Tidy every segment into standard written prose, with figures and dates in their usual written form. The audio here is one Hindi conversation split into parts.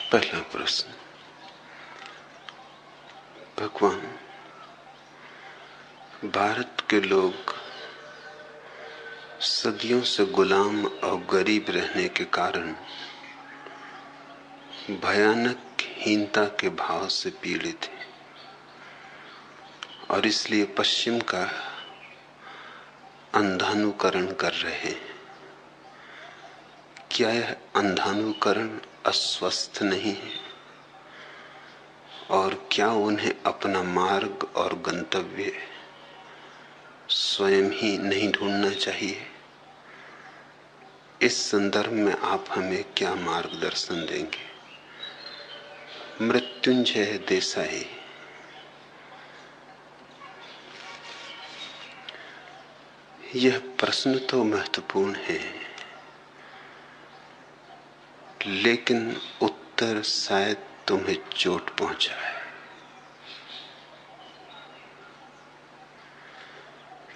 पहला प्रश्न। भगवान, भारत के लोग सदियों से गुलाम और गरीब रहने के कारण भयानक हीनता के भाव से पीड़ित हैं और इसलिए पश्चिम का अंधानुकरण कर रहे हैं। क्या यह अंधानुकरण अस्वस्थ नहीं है? और क्या उन्हें अपना मार्ग और गंतव्य स्वयं ही नहीं ढूंढना चाहिए? इस संदर्भ में आप हमें क्या मार्गदर्शन देंगे? मृत्युंजय देसाई। यह प्रश्न तो महत्वपूर्ण है, लेकिन उत्तर शायद तुम्हें चोट पहुंचाए,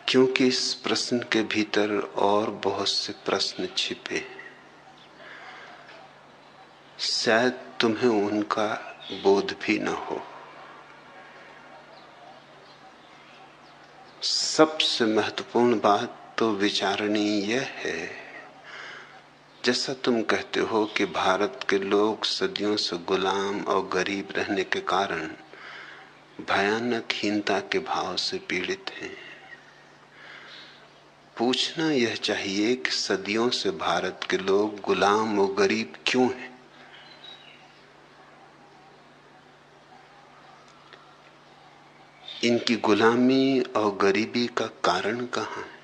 क्योंकि इस प्रश्न के भीतर और बहुत से प्रश्न छिपे हैं। शायद तुम्हें उनका बोध भी न हो। सबसे महत्वपूर्ण बात तो विचारणीय यह है, जैसा तुम कहते हो कि भारत के लोग सदियों से गुलाम और गरीब रहने के कारण भयानक हीनता के भाव से पीड़ित हैं। पूछना यह चाहिए कि सदियों से भारत के लोग गुलाम और गरीब क्यों हैं? इनकी गुलामी और गरीबी का कारण कहाँ है?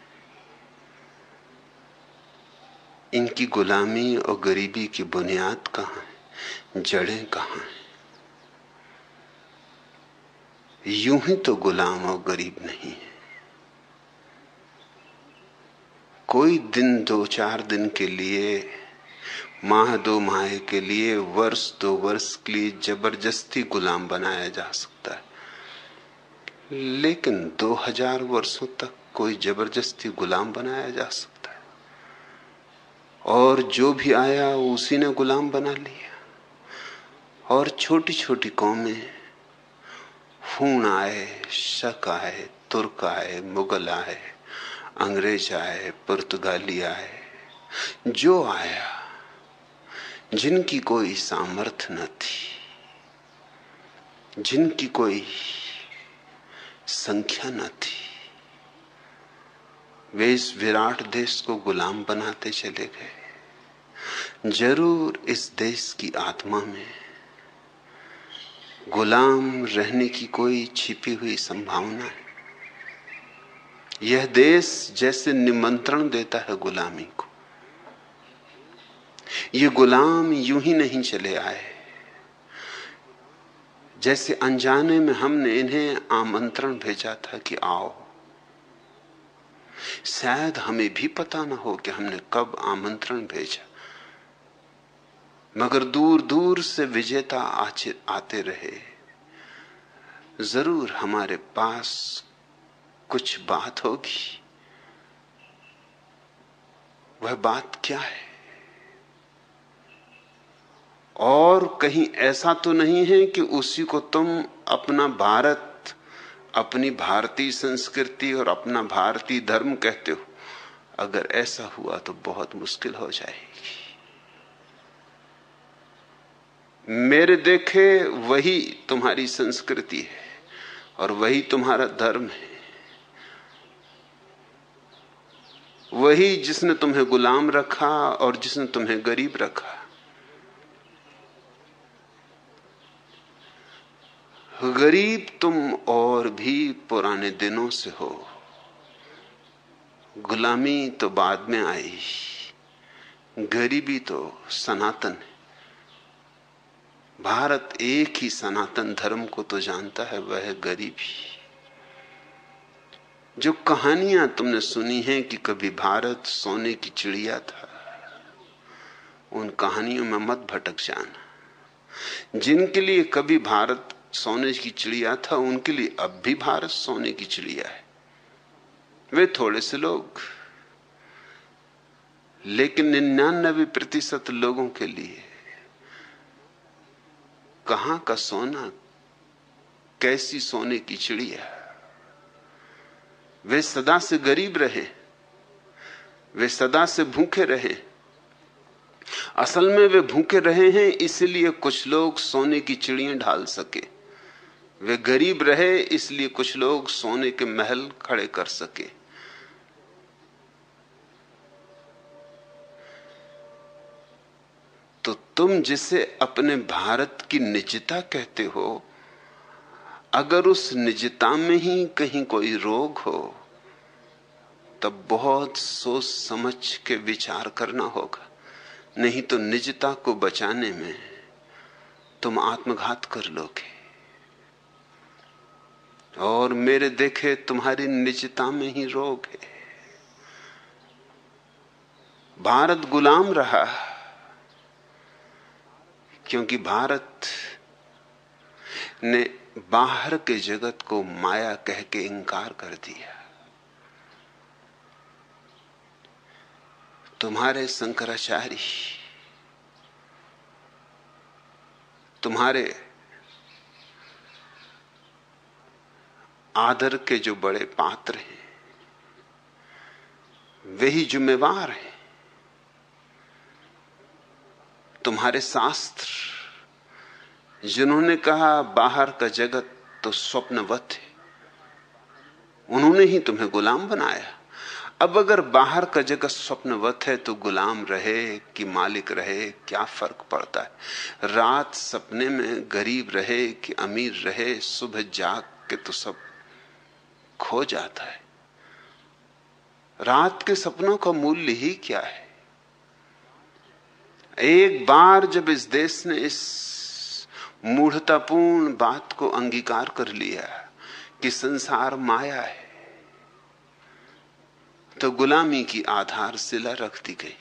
इनकी गुलामी और गरीबी की बुनियाद कहाँ है? जड़ें कहाँ हैं? यूं ही तो गुलाम और गरीब नहीं है। कोई दिन दो चार दिन के लिए, माह दो माह के लिए, वर्ष दो वर्ष के लिए जबरदस्ती गुलाम बनाया जा सकता है, लेकिन 2000 वर्षों तक कोई जबरदस्ती गुलाम बनाया जा सकता है? और जो भी आया उसी ने गुलाम बना लिया। और छोटी छोटी कौमें, हूण आए, शक आए, तुर्क आए, मुगल आए, अंग्रेज आए, पुर्तगाली आए, जो आया, जिनकी कोई सामर्थ्य न थी, जिनकी कोई संख्या न थी, वे इस विराट देश को गुलाम बनाते चले गए। जरूर इस देश की आत्मा में गुलाम रहने की कोई छिपी हुई संभावना है। यह देश जैसे निमंत्रण देता है गुलामी को। ये गुलाम यूं ही नहीं चले आए, जैसे अनजाने में हमने इन्हें आमंत्रण भेजा था कि आओ। शायद हमें भी पता न हो कि हमने कब आमंत्रण भेजा, मगर दूर दूर से विजेता आते रहे। जरूर हमारे पास कुछ बात होगी। वह बात क्या है? और कहीं ऐसा तो नहीं है कि उसी को तुम अपना भारत, अपनी भारतीय संस्कृति और अपना भारतीय धर्म कहते हो? अगर ऐसा हुआ तो बहुत मुश्किल हो जाएगी। मेरे देखे वही तुम्हारी संस्कृति है और वही तुम्हारा धर्म है। वही जिसने तुम्हें गुलाम रखा और जिसने तुम्हें गरीब रखा। गरीब तुम और भी पुराने दिनों से हो, गुलामी तो बाद में आई, गरीबी तो सनातन है। भारत एक ही सनातन धर्म को तो जानता है, वह है गरीबी। जो कहानियां तुमने सुनी हैं कि कभी भारत सोने की चिड़िया था, उन कहानियों में मत भटक जाना। जिनके लिए कभी भारत सोने की चिड़िया था, उनके लिए अब भी भारत सोने की चिड़िया है। वे थोड़े से लोग, लेकिन 99% लोगों के लिए कहां का सोना, कैसी सोने की चिड़िया। वे सदा से गरीब रहे, वे सदा से भूखे रहे। असल में वे भूखे रहे हैं इसलिए कुछ लोग सोने की चिड़ियां ढाल सके। वे गरीब रहे इसलिए कुछ लोग सोने के महल खड़े कर सके। तो तुम जिसे अपने भारत की निजता कहते हो, अगर उस निजता में ही कहीं कोई रोग हो तब बहुत सोच समझ के विचार करना होगा। नहीं तो निजता को बचाने में तुम आत्मघात कर लोगे। और मेरे देखे तुम्हारी निजता में ही रोग है। भारत गुलाम रहा क्योंकि भारत ने बाहर के जगत को माया कह के इंकार कर दिया। तुम्हारे शंकराचार्य, तुम्हारे आदर के जो बड़े पात्र हैं, वे ही जिम्मेवार हैं। तुम्हारे शास्त्र, जिन्होंने कहा बाहर का जगत तो स्वप्नवत है, उन्होंने ही तुम्हें गुलाम बनाया। अब अगर बाहर का जगत स्वप्नवत है तो गुलाम रहे कि मालिक रहे, क्या फर्क पड़ता है। रात सपने में गरीब रहे कि अमीर रहे, सुबह जाग के तो सब खो जाता है। रात के सपनों का मूल्य ही क्या है। एक बार जब इस देश ने इस मूढ़तापूर्ण बात को अंगीकार कर लिया कि संसार माया है, तो गुलामी की आधारशिला रख दी गई।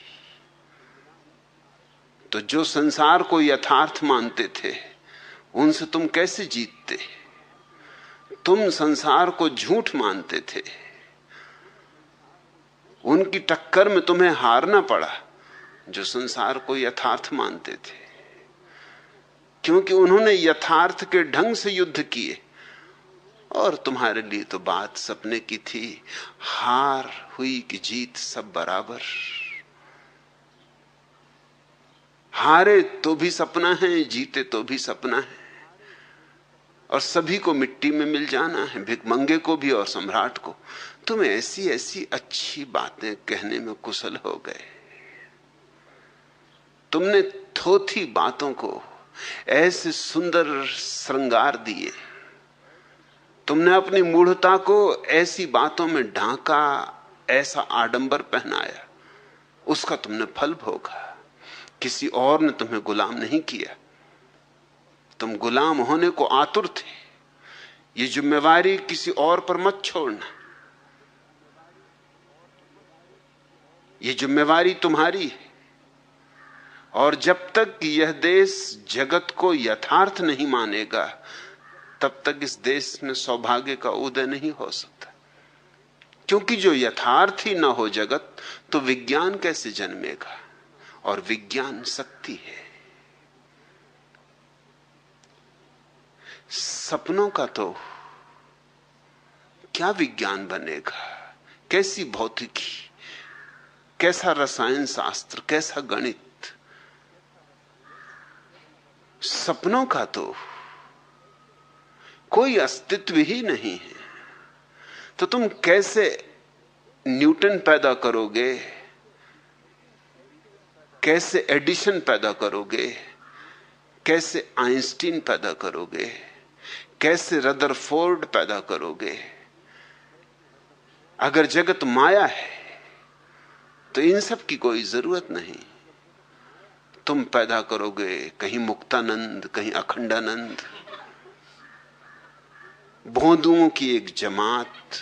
तो जो संसार को यथार्थ मानते थे उनसे तुम कैसे जीतते। तुम संसार को झूठ मानते थे, उनकी टक्कर में तुम्हें हारना पड़ा जो संसार को यथार्थ मानते थे। क्योंकि उन्होंने यथार्थ के ढंग से युद्ध किए और तुम्हारे लिए तो बात सपने की थी। हार हुई कि जीत सब बराबर। हारे तो भी सपना है, जीते तो भी सपना है, और सभी को मिट्टी में मिल जाना है, भिखमंगे को भी और सम्राट को। तुम ऐसी ऐसी अच्छी बातें कहने में कुशल हो गए। तुमने थोथी बातों को ऐसे सुंदर श्रृंगार दिए, तुमने अपनी मूढ़ता को ऐसी बातों में ढांका, ऐसा आडंबर पहनाया, उसका तुमने फल भोगा। किसी और ने तुम्हें गुलाम नहीं किया, तुम गुलाम होने को आतुर थे। ये जिम्मेवारी किसी और पर मत छोड़ना, ये जिम्मेवारी तुम्हारी है। और जब तक यह देश जगत को यथार्थ नहीं मानेगा तब तक इस देश में सौभाग्य का उदय नहीं हो सकता। क्योंकि जो यथार्थ ही ना हो जगत, तो विज्ञान कैसे जन्मेगा। और विज्ञान शक्ति है। सपनों का तो क्या विज्ञान बनेगा। कैसी भौतिकी, कैसा रसायन शास्त्र, कैसा गणित। सपनों का तो कोई अस्तित्व ही नहीं है। तो तुम कैसे न्यूटन पैदा करोगे, कैसे एडिशन पैदा करोगे, कैसे आइंस्टीन पैदा करोगे, कैसे रदरफोर्ड पैदा करोगे। अगर जगत माया है तो इन सब की कोई जरूरत नहीं। तुम पैदा करोगे कहीं मुक्तानंद, कहीं अखंडानंद, भोंदुओं की एक जमात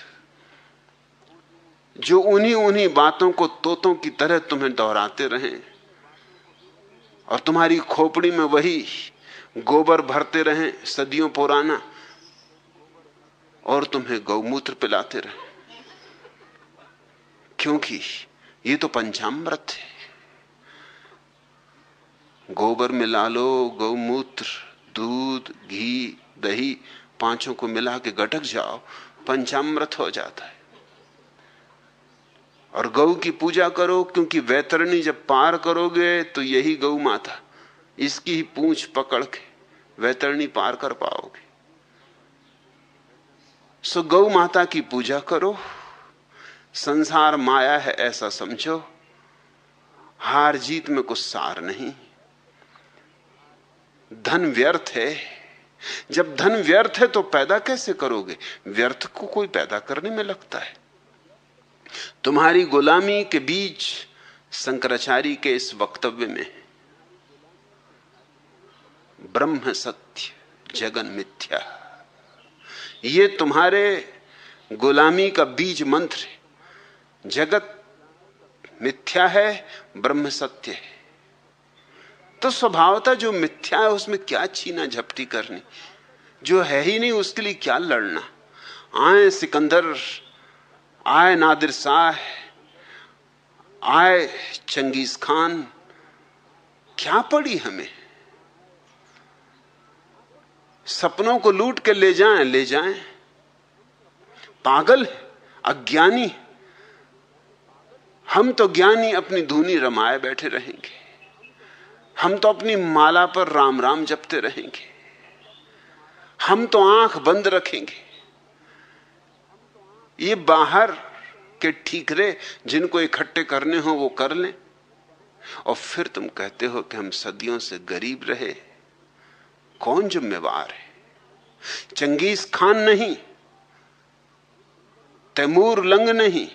जो उन्हीं उन्हीं बातों को तोतों की तरह तुम्हें दोहराते रहें और तुम्हारी खोपड़ी में वही गोबर भरते रहें सदियों पुराना, और तुम्हें गौमूत्र पिलाते रहें। क्योंकि ये तो पंचामृत है। गोबर मिला लो, गौमूत्र, दूध, घी, दही पांचों को मिला के गटक जाओ, पंचामृत हो जाता है। और गौ की पूजा करो, क्योंकि वैतरणी जब पार करोगे तो यही गौ माता, इसकी ही पूंछ पकड़ के वैतरणी पार कर पाओगे। सो गौ माता की पूजा करो। संसार माया है ऐसा समझो, हार जीत में कुछ सार नहीं। धन व्यर्थ है। जब धन व्यर्थ है तो पैदा कैसे करोगे? व्यर्थ को कोई पैदा करने में लगता है। तुम्हारी गुलामी के बीच शंकराचार्य के इस वक्तव्य में ब्रह्म सत्य, जगन मिथ्या, ये तुम्हारे गुलामी का बीज मंत्र है। जगत मिथ्या है, ब्रह्म सत्य है। तो स्वभावतः जो मिथ्या है उसमें क्या छीना झपटी करनी, जो है ही नहीं उसके लिए क्या लड़ना। आए सिकंदर, आए नादिर शाह, आए चंगेज खान, क्या पड़ी हमें? सपनों को लूट के ले जाएं, ले जाएं। पागल, अज्ञानी। हम तो ज्ञानी अपनी धूनी रमाए बैठे रहेंगे। हम तो अपनी माला पर राम राम जपते रहेंगे। हम तो आंख बंद रखेंगे। ये बाहर के ठीकरे जिनको इकट्ठे करने हो वो कर लें, और फिर तुम कहते हो कि हम सदियों से गरीब रहे। कौन जिम्मेवार है? चंगेज खान नहीं, तैमूर लंग नहीं,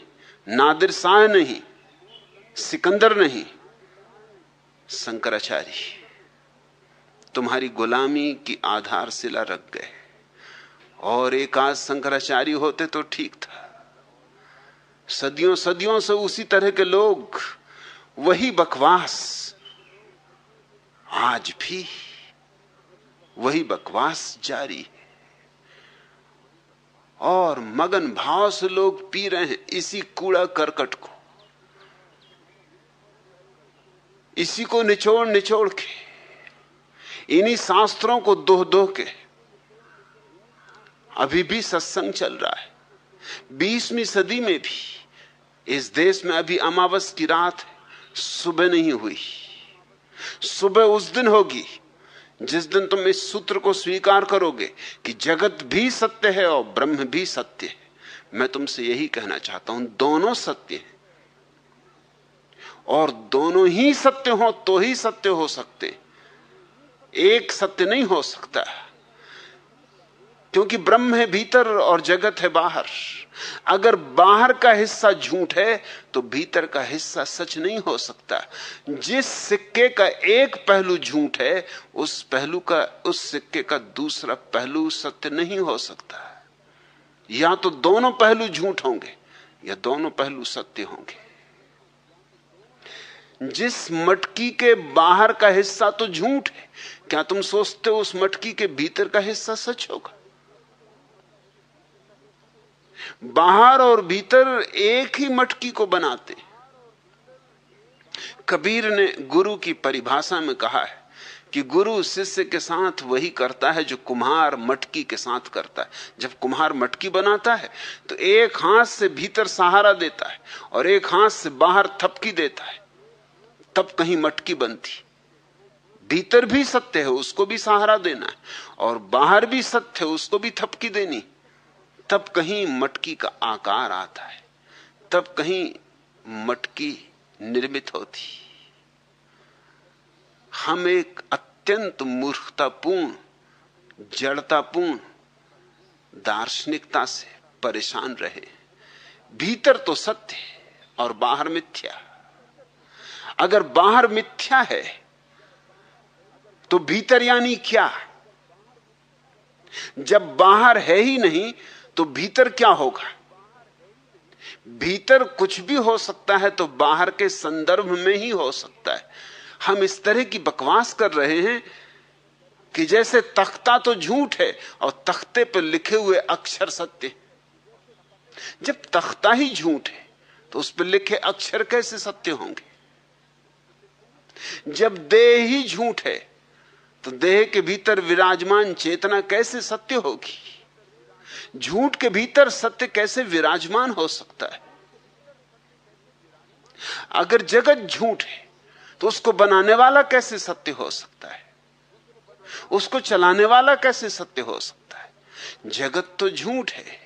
नादिर शाह नहीं, सिकंदर नहीं, शंकराचार्य तुम्हारी गुलामी की आधारशिला रख गए। और एक आध शंकराचार्य होते तो ठीक था। सदियों सदियों से उसी तरह के लोग, वही बकवास, आज भी वही बकवास जारी है। और मगन भाव से लोग पी रहे हैं इसी कूड़ा करकट को, इसी को निचोड़ निचोड़ के, इन्हीं शास्त्रों को दोह दोह के। अभी भी सत्संग चल रहा है। 20वीं सदी में भी इस देश में अभी अमावस की रात है, सुबह नहीं हुई। सुबह उस दिन होगी जिस दिन तुम इस सूत्र को स्वीकार करोगे कि जगत भी सत्य है और ब्रह्म भी सत्य है। मैं तुमसे यही कहना चाहता हूं, दोनों सत्य हैं, और दोनों ही सत्य हो तो ही सत्य हो सकते। एक सत्य नहीं हो सकता, क्योंकि ब्रह्म है भीतर और जगत है बाहर। अगर बाहर का हिस्सा झूठ है तो भीतर का हिस्सा सच नहीं हो सकता। जिस सिक्के का एक पहलू झूठ है, उस सिक्के का दूसरा पहलू सत्य नहीं हो सकता। या तो दोनों पहलू झूठ होंगे या दोनों पहलू सत्य होंगे। जिस मटकी के बाहर का हिस्सा तो झूठ है, क्या तुम सोचते हो उस मटकी के भीतर का हिस्सा सच होगा? बाहर और भीतर एक ही मटकी को बनाते। कबीर ने गुरु की परिभाषा में कहा है कि गुरु शिष्य के साथ वही करता है जो कुम्हार मटकी के साथ करता है। जब कुम्हार मटकी बनाता है तो एक हाथ से भीतर सहारा देता है और एक हाथ से बाहर थपकी देता है, तब कहीं मटकी बनती। भीतर भी सत्य है, उसको भी सहारा देना है, और बाहर भी सत्य है, उसको भी थपकी देनी, तब कहीं मटकी का आकार आता है, तब कहीं मटकी निर्मित होती। हम एक अत्यंत मूर्खतापूर्ण, जड़तापूर्ण दार्शनिकता से परेशान रहे। भीतर तो सत्य है और बाहर मिथ्या। अगर बाहर मिथ्या है तो भीतर यानी क्या? जब बाहर है ही नहीं तो भीतर क्या होगा? भीतर कुछ भी हो सकता है तो बाहर के संदर्भ में ही हो सकता है। हम इस तरह की बकवास कर रहे हैं कि जैसे तख्ता तो झूठ है और तख्ते पर लिखे हुए अक्षर सत्य। जब तख्ता ही झूठ है तो उस पर लिखे अक्षर कैसे सत्य होंगे? जब देह ही झूठ है तो देह के भीतर विराजमान चेतना कैसे सत्य होगी? झूठ के भीतर सत्य कैसे विराजमान हो सकता है? अगर जगत झूठ है तो उसको बनाने वाला कैसे सत्य हो सकता है? उसको चलाने वाला कैसे सत्य हो सकता है? जगत तो झूठ है,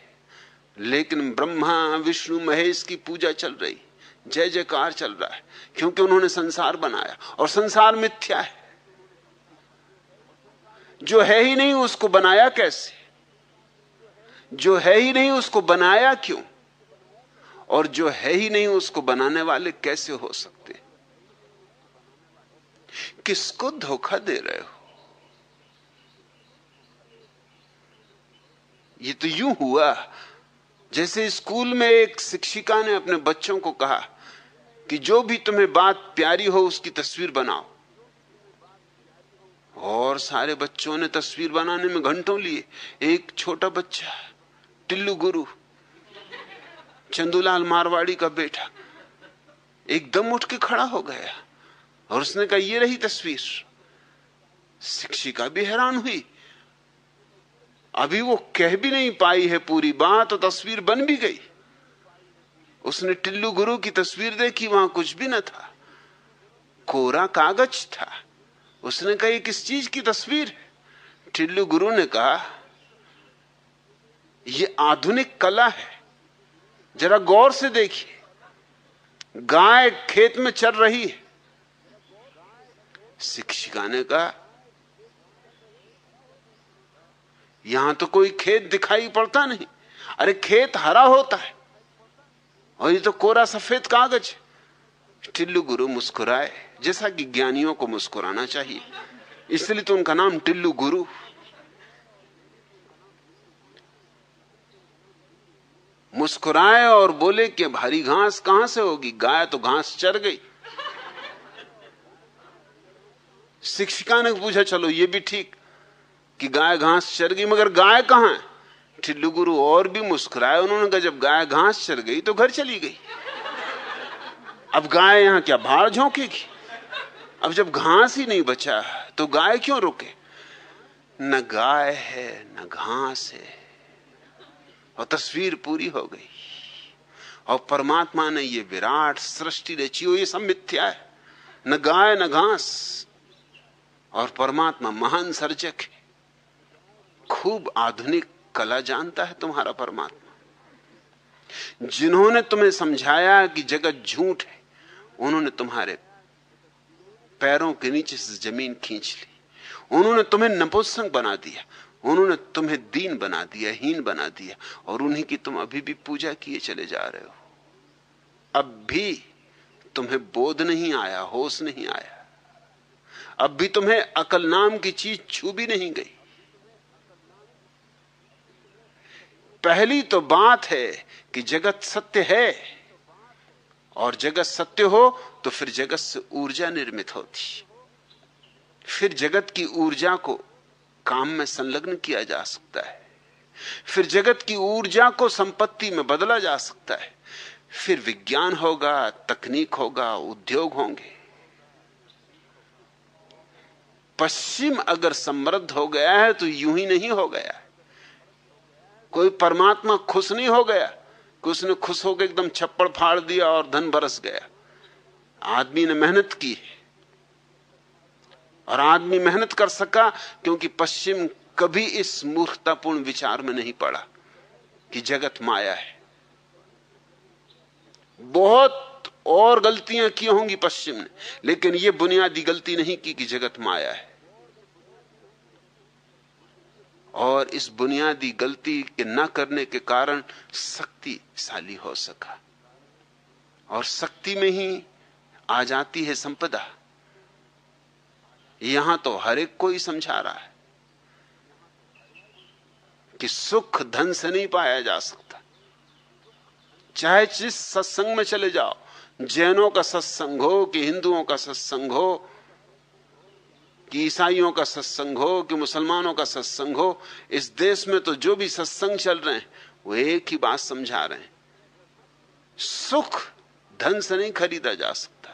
लेकिन ब्रह्मा विष्णु महेश की पूजा चल रही, जय जयकार चल रहा है, क्योंकि उन्होंने संसार बनाया और संसार मिथ्या है। जो है ही नहीं उसको बनाया कैसे? जो है ही नहीं उसको बनाया क्यों? और जो है ही नहीं उसको बनाने वाले कैसे हो सकते? किसको धोखा दे रहे हो? ये तो यूं हुआ जैसे स्कूल में एक शिक्षिका ने अपने बच्चों को कहा कि जो भी तुम्हें बात प्यारी हो उसकी तस्वीर बनाओ, और सारे बच्चों ने तस्वीर बनाने में घंटों लिए। एक छोटा बच्चा, टिल्लू गुरु, चंदूलाल मारवाड़ी का बेटा, एकदम उठ के खड़ा हो गया और उसने कहा, ये रही तस्वीर। शिक्षिका भी हैरान हुई। अभी वो कह भी नहीं पाई है पूरी बात तो तस्वीर बन भी गई। उसने टिल्लू गुरु की तस्वीर देखी, वहां कुछ भी न था, कोरा कागज था। उसने कहा, ये किस चीज की तस्वीर है? टिल्लू गुरु ने कहा, ये आधुनिक कला है, जरा गौर से देखिए। गाय खेत में चर रही है। शिक्षिका ने कहा, यहां तो कोई खेत दिखाई पड़ता नहीं। अरे खेत हरा होता है और ये तो कोरा सफेद कागज है। टिल्लू गुरु मुस्कुराए, जैसा कि ज्ञानियों को मुस्कुराना चाहिए, इसलिए तो उनका नाम टिल्लू गुरु। मुस्कुराए और बोले कि भारी घास कहां से होगी? गाय तो घास चर गई। शिक्षिका ने पूछा, चलो ये भी ठीक कि गाय घास चर गई, मगर गाय कहां है? टिल्लू गुरु और भी मुस्कुराए। उन्होंने कहा, जब गाय घास चर गई तो घर चली गई। अब गाय यहां क्या बाहर झोंकेगी? अब जब घास ही नहीं बचा तो गाय क्यों रुके? न गाय है न घास है, और तस्वीर पूरी हो गई। और परमात्मा ने ये विराट सृष्टि रची हो, ये सब मिथ्या है। न गाय न घास, और परमात्मा महान सर्जक है। खूब आधुनिक कला जानता है तुम्हारा परमात्मा। जिन्होंने तुम्हें समझाया कि जगत झूठ है, उन्होंने तुम्हारे पैरों के नीचे से जमीन खींच ली। उन्होंने तुम्हें नपुंसक बना दिया, उन्होंने तुम्हें दीन बना दिया, हीन बना दिया, और उन्हीं की तुम अभी भी पूजा किए चले जा रहे हो। अब भी तुम्हें बोध नहीं आया, होश नहीं आया। अब भी तुम्हें अकल नाम की चीज छू भी नहीं गई। पहली तो बात है कि जगत सत्य है, और जगत सत्य हो तो फिर जगत से ऊर्जा निर्मित होती। फिर जगत की ऊर्जा को काम में संलग्न किया जा सकता है। फिर जगत की ऊर्जा को संपत्ति में बदला जा सकता है। फिर विज्ञान होगा, तकनीक होगा, उद्योग होंगे। पश्चिम अगर समृद्ध हो गया है तो यूं ही नहीं हो गया। कोई परमात्मा खुश नहीं हो गया कि उसने खुश होकर एकदम छप्पड़ फाड़ दिया और धन बरस गया। आदमी ने मेहनत की है, और आदमी मेहनत कर सका क्योंकि पश्चिम कभी इस मूर्खतापूर्ण विचार में नहीं पड़ा कि जगत माया है। बहुत और गलतियां की होंगी पश्चिम ने, लेकिन यह बुनियादी गलती नहीं की कि जगत माया है। और इस बुनियादी गलती के न करने के कारण शक्तिशाली हो सका, और शक्ति में ही आ जाती है संपदा। यहां तो हर एक कोई समझा रहा है कि सुख धन से नहीं पाया जा सकता। चाहे जिस सत्संग में चले जाओ, जैनों का सत्संग हो कि हिंदुओं का सत्संग हो कि ईसाइयों का सत्संग हो कि मुसलमानों का सत्संग हो, इस देश में तो जो भी सत्संग चल रहे हैं वो एक ही बात समझा रहे हैं, सुख धन से नहीं खरीदा जा सकता,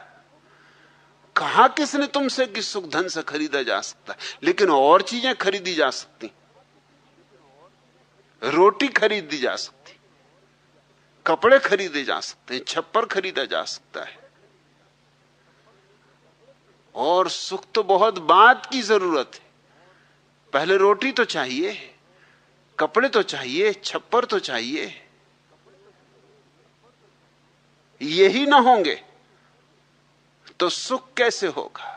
कहा किसने तुमसे कि सुख धन से खरीदा जा सकता है? लेकिन और चीजें खरीदी जा सकती, रोटी खरीदी जा सकती, कपड़े खरीदे जा सकते हैं, छप्पर खरीदा जा सकता है। और सुख तो बहुत बाद की जरूरत है। पहले रोटी तो चाहिए, कपड़े तो चाहिए, छप्पर तो चाहिए। यही ना होंगे तो सुख कैसे होगा?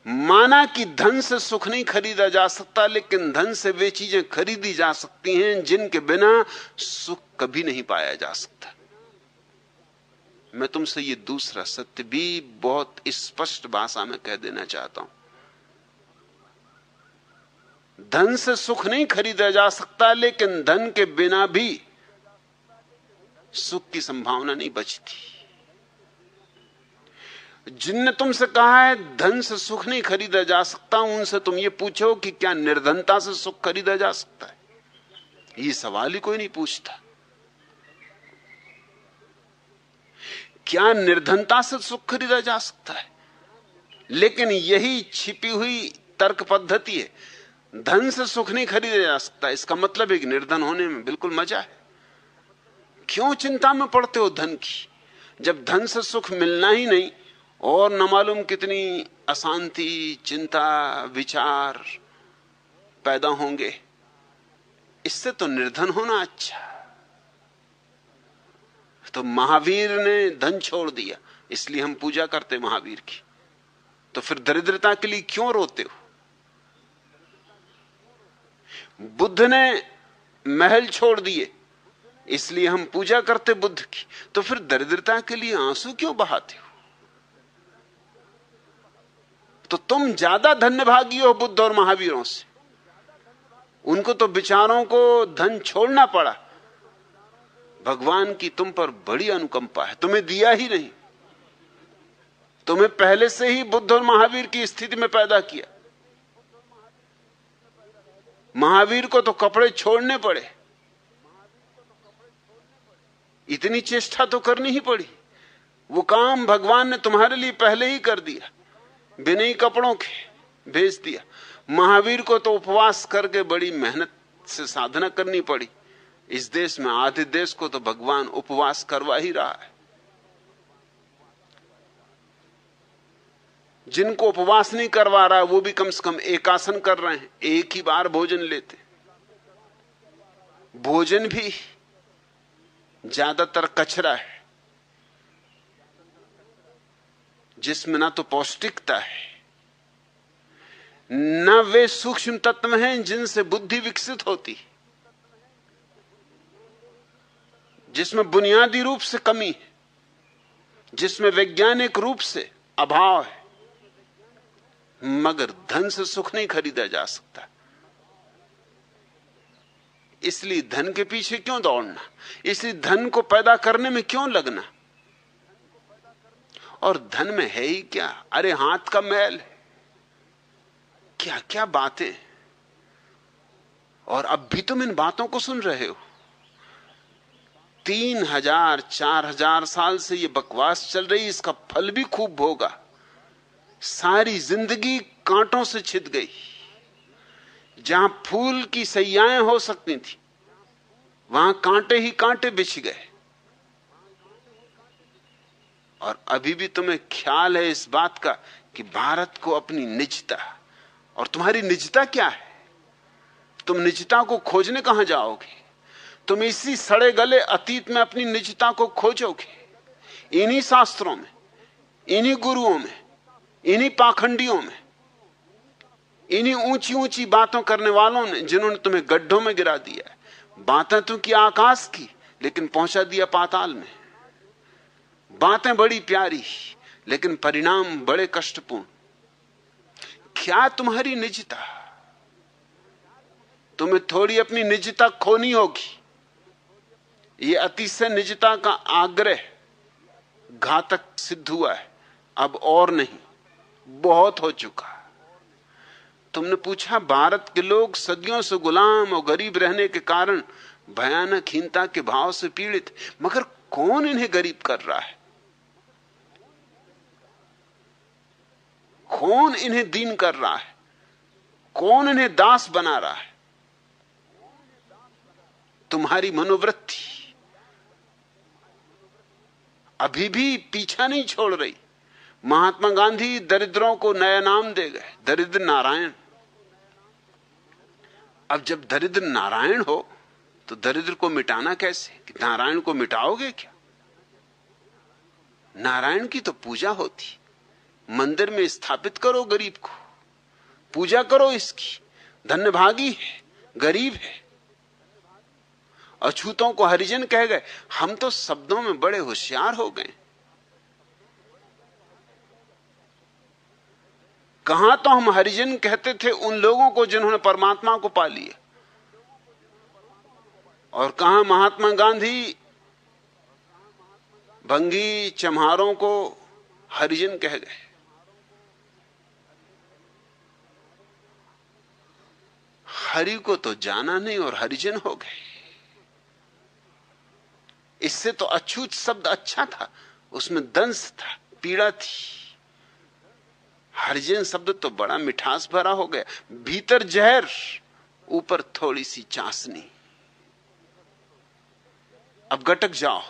माना कि धन से सुख नहीं खरीदा जा सकता, लेकिन धन से वे चीजें खरीदी जा सकती हैं जिनके बिना सुख कभी नहीं पाया जा सकता। मैं तुमसे ये दूसरा सत्य भी बहुत स्पष्ट भाषा में कह देना चाहता हूं। धन से सुख नहीं खरीदा जा सकता, लेकिन धन के बिना भी सुख की संभावना नहीं बचती। जिनने तुमसे कहा है धन से सुख नहीं खरीदा जा सकता, उनसे तुम ये पूछो कि क्या निर्धनता से सुख खरीदा जा सकता है? ये सवाल ही कोई नहीं पूछता। क्या निर्धनता से सुख खरीदा जा सकता है? लेकिन यही छिपी हुई तर्क पद्धति है। धन से सुख नहीं खरीदा जा सकता, इसका मतलब है कि निर्धन होने में बिल्कुल मजा है। क्यों चिंता में पड़ते हो धन की, जब धन से सुख मिलना ही नहीं और न मालूम कितनी अशांति, चिंता, विचार पैदा होंगे। इससे तो निर्धन होना अच्छा। तो महावीर ने धन छोड़ दिया, इसलिए हम पूजा करते महावीर की। तो फिर दरिद्रता के लिए क्यों रोते हो? बुद्ध ने महल छोड़ दिए, इसलिए हम पूजा करते बुद्ध की। तो फिर दरिद्रता के लिए आंसू क्यों बहाते हो? तो तुम ज्यादा धन्यभागी हो बुद्ध और महावीरों से। उनको तो विचारों को धन छोड़ना पड़ा। भगवान की तुम पर बड़ी अनुकंपा है, तुम्हें दिया ही नहीं। तुम्हें पहले से ही बुद्ध और महावीर की स्थिति में पैदा किया। महावीर को तो कपड़े छोड़ने पड़े, इतनी चेष्टा तो करनी ही पड़ी। वो काम भगवान ने तुम्हारे लिए पहले ही कर दिया, बिना ही कपड़ों के भेज दिया। महावीर को तो उपवास करके बड़ी मेहनत से साधना करनी पड़ी। इस देश में आधे देश को तो भगवान उपवास करवा ही रहा है। जिनको उपवास नहीं करवा रहा वो भी कम से कम एकासन कर रहे हैं, एक ही बार भोजन लेते। भोजन भी ज्यादातर कचरा है, जिसमें ना तो पौष्टिकता है, न वे सूक्ष्म तत्व हैं जिनसे बुद्धि विकसित होती, जिसमें बुनियादी रूप से कमी है, जिसमें वैज्ञानिक रूप से अभाव है। मगर धन से सुख नहीं खरीदा जा सकता। इसलिए धन के पीछे क्यों दौड़ना, इसलिए धन को पैदा करने में क्यों लगना। और धन में है ही क्या? अरे हाथ का मैल है। क्या क्या बातें। और अब भी तुम इन बातों को सुन रहे हो। 3000 4000 साल से ये बकवास चल रही, इसका फल भी खूब भोगा। सारी जिंदगी कांटों से छिद गई। जहां फूल की सैयाएं हो सकती थी, वहां कांटे ही कांटे बिछ गए। और अभी भी तुम्हें ख्याल है इस बात का कि भारत को अपनी निजता, और तुम्हारी निजता क्या है? तुम निजता को खोजने कहां जाओगे? तुम इसी सड़े गले अतीत में अपनी निजता को खोजोगे, इन्हीं शास्त्रों में, इन्हीं गुरुओं में, इन्हीं पाखंडियों में, इन्हीं ऊंची ऊंची बातों करने वालों ने, जिन्होंने तुम्हें गड्ढों में गिरा दिया है। बातें तो की आकाश की, लेकिन पहुंचा दिया पाताल में। बातें बड़ी प्यारी, लेकिन परिणाम बड़े कष्टपूर्ण। क्या तुम्हारी निजता? तुम्हें थोड़ी अपनी निजता खोनी होगी। ये अतिशय निजता का आग्रह घातक सिद्ध हुआ है। अब और नहीं, बहुत हो चुका। तुमने पूछा, भारत के लोग सदियों से गुलाम और गरीब रहने के कारण भयानक हीनता के भाव से पीड़ित, मगर कौन इन्हें गरीब कर रहा है? कौन इन्हें दीन कर रहा है, कौन इन्हें दास बना रहा है? तुम्हारी मनोवृत्ति अभी भी पीछा नहीं छोड़ रही। महात्मा गांधी दरिद्रों को नया नाम दे गए, दरिद्र नारायण। अब जब दरिद्र नारायण हो तो दरिद्र को मिटाना कैसे? कि नारायण को मिटाओगे क्या? नारायण की तो पूजा होती, मंदिर में स्थापित करो, गरीब को पूजा करो इसकी। धन्यभागी है, गरीब है। अछूतों को हरिजन कह गए। हम तो शब्दों में बड़े होशियार हो गए। कहां तो हम हरिजन कहते थे उन लोगों को जिन्होंने परमात्मा को पा लिया, और कहां महात्मा गांधी भंगी चम्हारों को हरिजन कह गए। हरि को तो जाना नहीं और हरिजन हो गए। इससे तो अछूत शब्द अच्छा था, उसमें दंश था, पीड़ा थी। हरिजन शब्द तो बड़ा मिठास भरा हो गया। भीतर जहर, ऊपर थोड़ी सी चाशनी। अब गटक जाओ।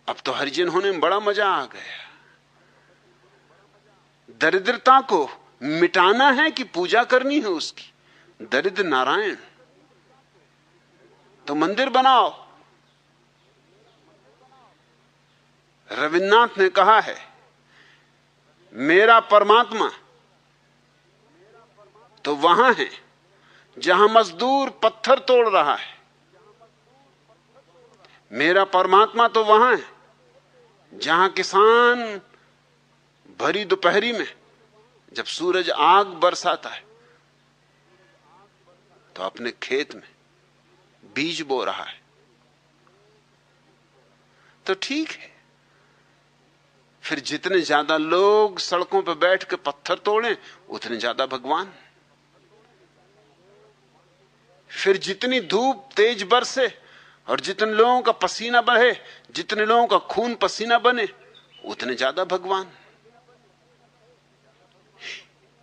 अब तो हरिजन होने में बड़ा मजा आ गया। दरिद्रता को मिटाना है कि पूजा करनी है उसकी? दरिद्र नारायण तो मंदिर बनाओ। रविन्द्रनाथ ने कहा है, मेरा परमात्मा तो वहां है जहां मजदूर पत्थर तोड़ रहा है। मेरा परमात्मा तो वहां है जहां किसान भरी दोपहरी में जब सूरज आग बरसाता है तो अपने खेत में बीज बो रहा है। तो ठीक है, फिर जितने ज्यादा लोग सड़कों पर बैठ के पत्थर तोड़ें उतने ज्यादा भगवान। फिर जितनी धूप तेज बरसे और जितने लोगों का पसीना बहे, जितने लोगों का खून पसीना बने, उतने ज्यादा भगवान।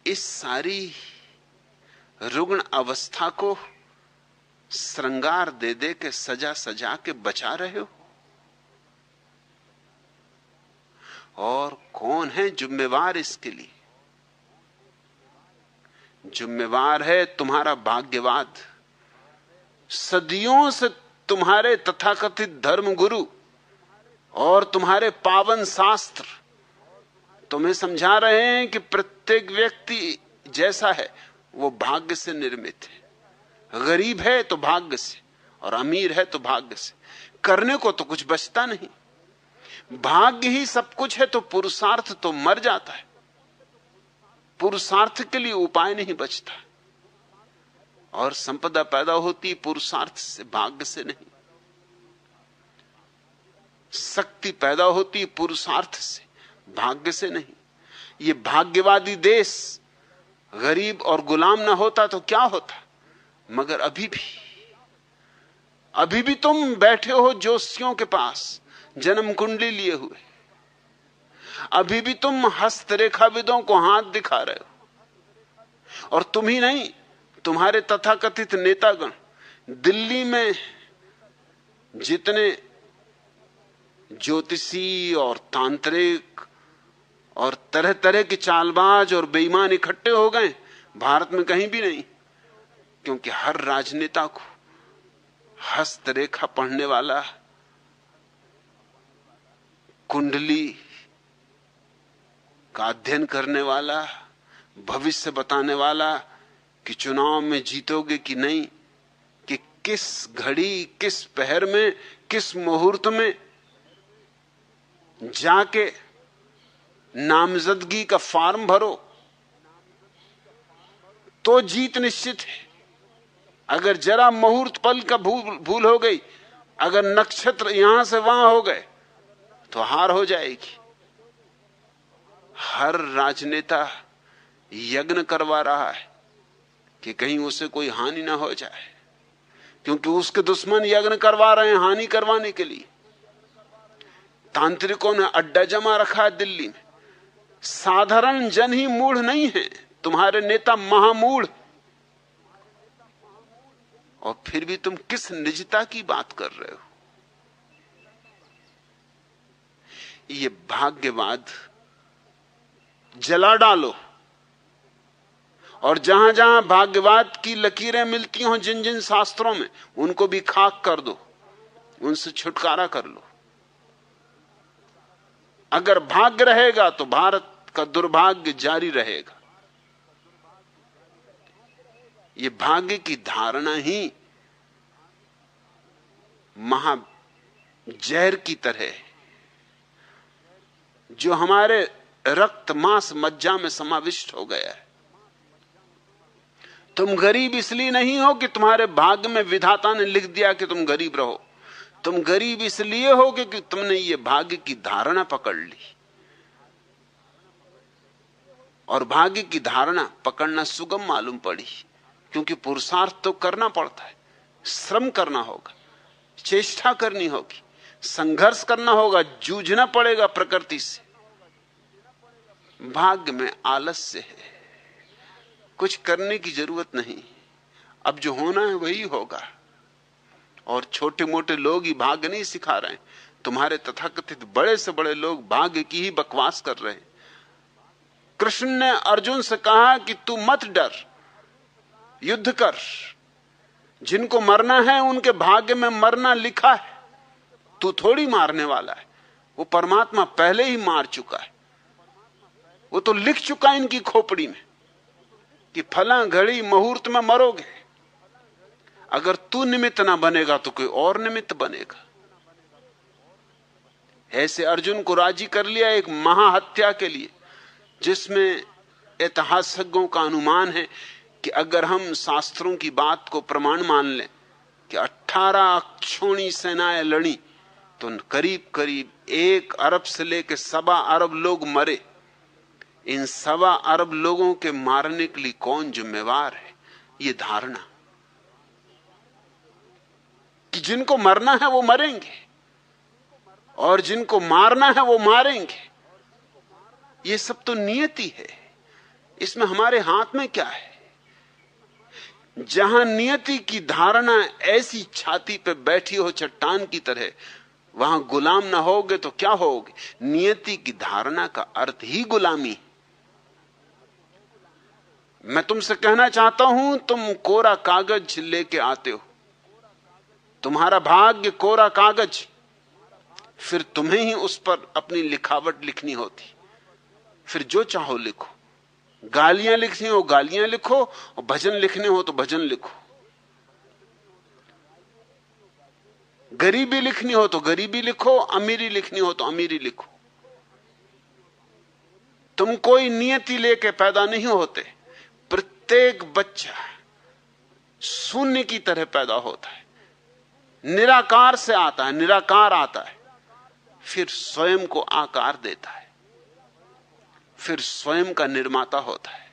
इस सारी रुग्ण अवस्था को श्रृंगार दे दे के, सजा सजा के बचा रहे हो। और कौन है जिम्मेवार इसके लिए? जिम्मेवार है तुम्हारा भाग्यवाद। सदियों से तुम्हारे तथाकथित धर्म गुरु और तुम्हारे पावन शास्त्र तुम्हें समझा रहे हैं कि प्रत्येक व्यक्ति जैसा है वो भाग्य से निर्मित है। गरीब है तो भाग्य से, और अमीर है तो भाग्य से। करने को तो कुछ बचता नहीं। भाग्य ही सब कुछ है तो पुरुषार्थ तो मर जाता है। पुरुषार्थ के लिए उपाय नहीं बचता। और संपदा पैदा होती पुरुषार्थ से, भाग्य से नहीं। शक्ति पैदा होती पुरुषार्थ से, भाग्य से नहीं। ये भाग्यवादी देश गरीब और गुलाम ना होता तो क्या होता? मगर अभी भी तुम बैठे हो जोशियों के पास जन्म कुंडली लिए हुए। अभी भी तुम हस्तरेखाविदों को हाथ दिखा रहे हो। और तुम ही नहीं, तुम्हारे तथाकथित नेतागण दिल्ली में जितने ज्योतिषी और तांत्रिक और तरह तरह के चालबाज और बेईमान इकट्ठे हो गए, भारत में कहीं भी नहीं। क्योंकि हर राजनेता को हस्तरेखा पढ़ने वाला, कुंडली का अध्ययन करने वाला, भविष्य बताने वाला कि चुनाव में जीतोगे कि नहीं, कि किस घड़ी, किस पहर में, किस मुहूर्त में जाके नामजदगी का फॉर्म भरो तो जीत निश्चित है। अगर जरा मुहूर्त पल का भूल हो गई, अगर नक्षत्र यहां से वहां हो गए तो हार हो जाएगी। हर राजनेता यज्ञ करवा रहा है कि कहीं उसे कोई हानि ना हो जाए, क्योंकि उसके दुश्मन यज्ञ करवा रहे हैं हानि करवाने के लिए। तांत्रिकों ने अड्डा जमा रखा है दिल्ली में, साधारण जन ही मूढ़ नहीं है, तुम्हारे नेता महामूढ़। और फिर भी तुम किस निजता की बात कर रहे हो? ये भाग्यवाद जला डालो, और जहां जहां भाग्यवाद की लकीरें मिलती हों जिन जिन शास्त्रों में, उनको भी खाक कर दो, उनसे छुटकारा कर लो। अगर भाग्य रहेगा तो भारत का दुर्भाग्य जारी रहेगा। ये भाग्य की धारणा ही महा जहर की तरह है, जो हमारे रक्त मांस मज्जा में समाविष्ट हो गया है। तुम गरीब इसलिए नहीं हो कि तुम्हारे भाग्य में विधाता ने लिख दिया कि तुम गरीब रहो। तुम गरीब इसलिए हो कि तुमने ये भाग्य की धारणा पकड़ ली। और भाग्य की धारणा पकड़ना सुगम मालूम पड़ी, क्योंकि पुरुषार्थ तो करना पड़ता है, श्रम करना होगा, चेष्टा करनी होगी, संघर्ष करना होगा, जूझना पड़ेगा प्रकृति से। भाग्य में आलस्य है, कुछ करने की जरूरत नहीं, अब जो होना है वही होगा। और छोटे मोटे लोग ही भाग्य नहीं सिखा रहे हैं, तुम्हारे तथाकथित बड़े से बड़े लोग भाग्य की ही बकवास कर रहे हैं। कृष्ण ने अर्जुन से कहा कि तू मत डर, युद्ध कर, जिनको मरना है उनके भाग्य में मरना लिखा है, तू थोड़ी मारने वाला है। वो परमात्मा पहले ही मार चुका है, वो तो लिख चुका है इनकी खोपड़ी में कि फला घड़ी मुहूर्त में मरोगे। अगर तू निमित्त ना बनेगा तो कोई और निमित्त बनेगा। ऐसे अर्जुन को राजी कर लिया एक महाहत्या के लिए, जिसमें ऐतिहासिकों का अनुमान है कि अगर हम शास्त्रों की बात को प्रमाण मान लें कि 18 अक्षौणी सेनाएं लड़ी तो करीब करीब 1 अरब से लेकर 1.25 अरब लोग मरे। इन 1.25 अरब लोगों के मारने के लिए कौन जिम्मेवार है? ये धारणा कि जिनको मरना है वो मरेंगे और जिनको मारना है वो मारेंगे, ये सब तो नियति है। इसमें हमारे हाथ में क्या है? जहां नियति की धारणा ऐसी छाती पे बैठी हो चट्टान की तरह, वहां गुलाम ना होगे तो क्या होगे? नियति की धारणा का अर्थ ही गुलामी। मैं तुमसे कहना चाहता हूं, तुम कोरा कागज लेके आते हो, तुम्हारा भाग्य कोरा कागज, फिर तुम्हें ही उस पर अपनी लिखावट लिखनी होती। फिर जो चाहो लिखो, गालियां लिखनी हो गालियां लिखो, और भजन लिखने हो तो भजन लिखो, गरीबी लिखनी हो तो गरीबी लिखो, अमीरी लिखनी हो तो अमीरी लिखो। तुम कोई नियति लेके पैदा नहीं होते। प्रत्येक बच्चा शून्य की तरह पैदा होता है, निराकार से आता है, निराकार आता है, फिर स्वयं को आकार देता है, फिर स्वयं का निर्माता होता है।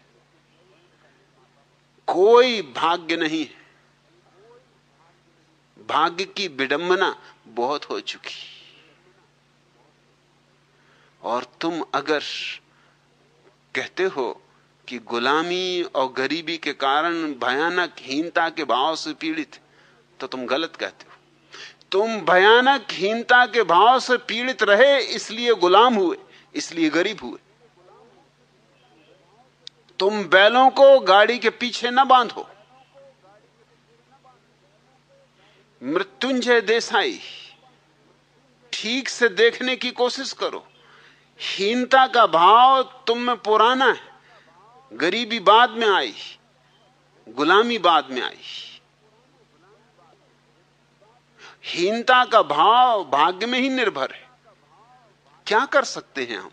कोई भाग्य नहीं है। भाग्य की विडंबना बहुत हो चुकी। और तुम अगर कहते हो कि गुलामी और गरीबी के कारण भयानक हीनता के भाव से पीड़ित, तो तुम गलत कहते हो। तुम भयानक हीनता के भाव से पीड़ित रहे इसलिए गुलाम हुए, इसलिए गरीब हुए। तुम बैलों को गाड़ी के पीछे न बांधो। मृत्युंजय देसाई, ठीक से देखने की कोशिश करो। हीनता का भाव तुम में पुराना है, गरीबी बाद में आई, गुलामी बाद में आई। हीनता का भाव भाग्य में ही निर्भर है। क्या कर सकते हैं हम?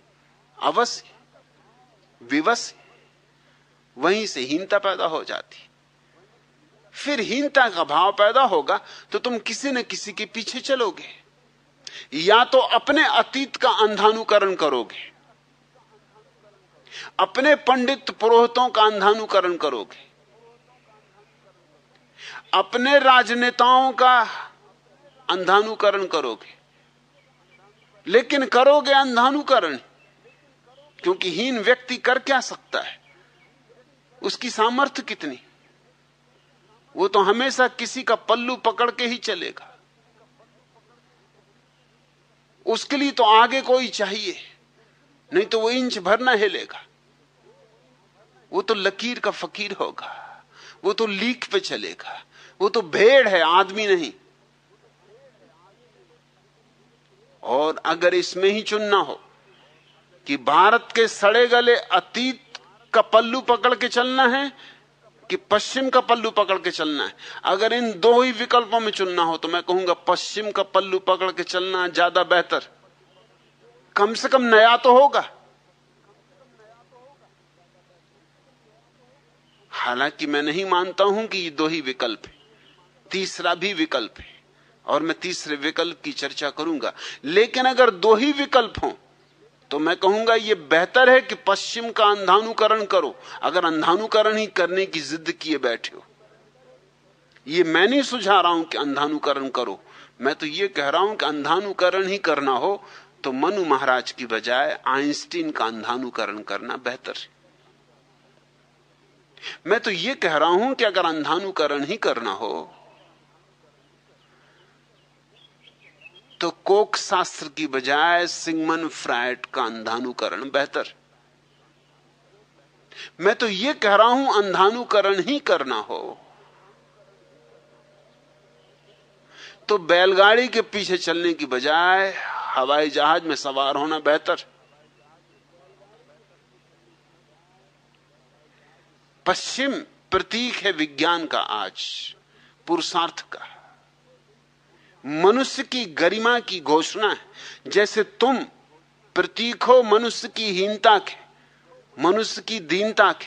अवश्य विवश, वहीं से हीनता पैदा हो जाती। फिर हीनता का भाव पैदा होगा तो तुम किसी न किसी के पीछे चलोगे, या तो अपने अतीत का अंधानुकरण करोगे, अपने पंडित पुरोहितों का अंधानुकरण करोगे, अपने राजनेताओं का अंधानुकरण करोगे। लेकिन करोगे अंधानुकरण, क्योंकि हीन व्यक्ति कर क्या सकता है, उसकी सामर्थ्य कितनी? वो तो हमेशा किसी का पल्लू पकड़ के ही चलेगा। उसके लिए तो आगे कोई चाहिए, नहीं तो वो इंच भर ना हिलेगा। वो तो लकीर का फकीर होगा, वो तो लीक पे चलेगा। वो तो भेड़ है, आदमी नहीं। और अगर इसमें ही चुनना हो कि भारत के सड़े गले अतीत का पल्लू पकड़ के चलना है कि पश्चिम का पल्लू पकड़ के चलना है, अगर इन दो ही विकल्पों में चुनना हो तो मैं कहूंगा पश्चिम का पल्लू पकड़ के चलना ज्यादा बेहतर। कम से कम नया तो होगा। हालांकि मैं नहीं मानता हूं कि ये दो ही विकल्प है, तीसरा भी विकल्प है, और मैं तीसरे विकल्प की चर्चा करूंगा। लेकिन अगर दो ही विकल्प हों तो मैं कहूंगा यह बेहतर है कि पश्चिम का अंधानुकरण करो, अगर अंधानुकरण ही करने की जिद किए बैठे हो। ये मैं नहीं सुझा रहा हूं कि अंधानुकरण करो, मैं तो ये कह रहा हूं कि अंधानुकरण ही करना हो तो मनु महाराज की बजाय आइंस्टीन का अंधानुकरण करना बेहतर है। मैं तो ये कह रहा हूं कि अगर अंधानुकरण ही करना हो तो कोक शास्त्र की बजाय सिगमंड फ्रायड का अंधानुकरण बेहतर। मैं तो ये कह रहा हूं अंधानुकरण ही करना हो तो बैलगाड़ी के पीछे चलने की बजाय हवाई जहाज में सवार होना बेहतर। पश्चिम प्रतीक है विज्ञान का, आज पुरुषार्थ का, मनुष्य की गरिमा की घोषणा है। जैसे तुम प्रतीक हो मनुष्य की हीनता के, मनुष्य की दीनता के,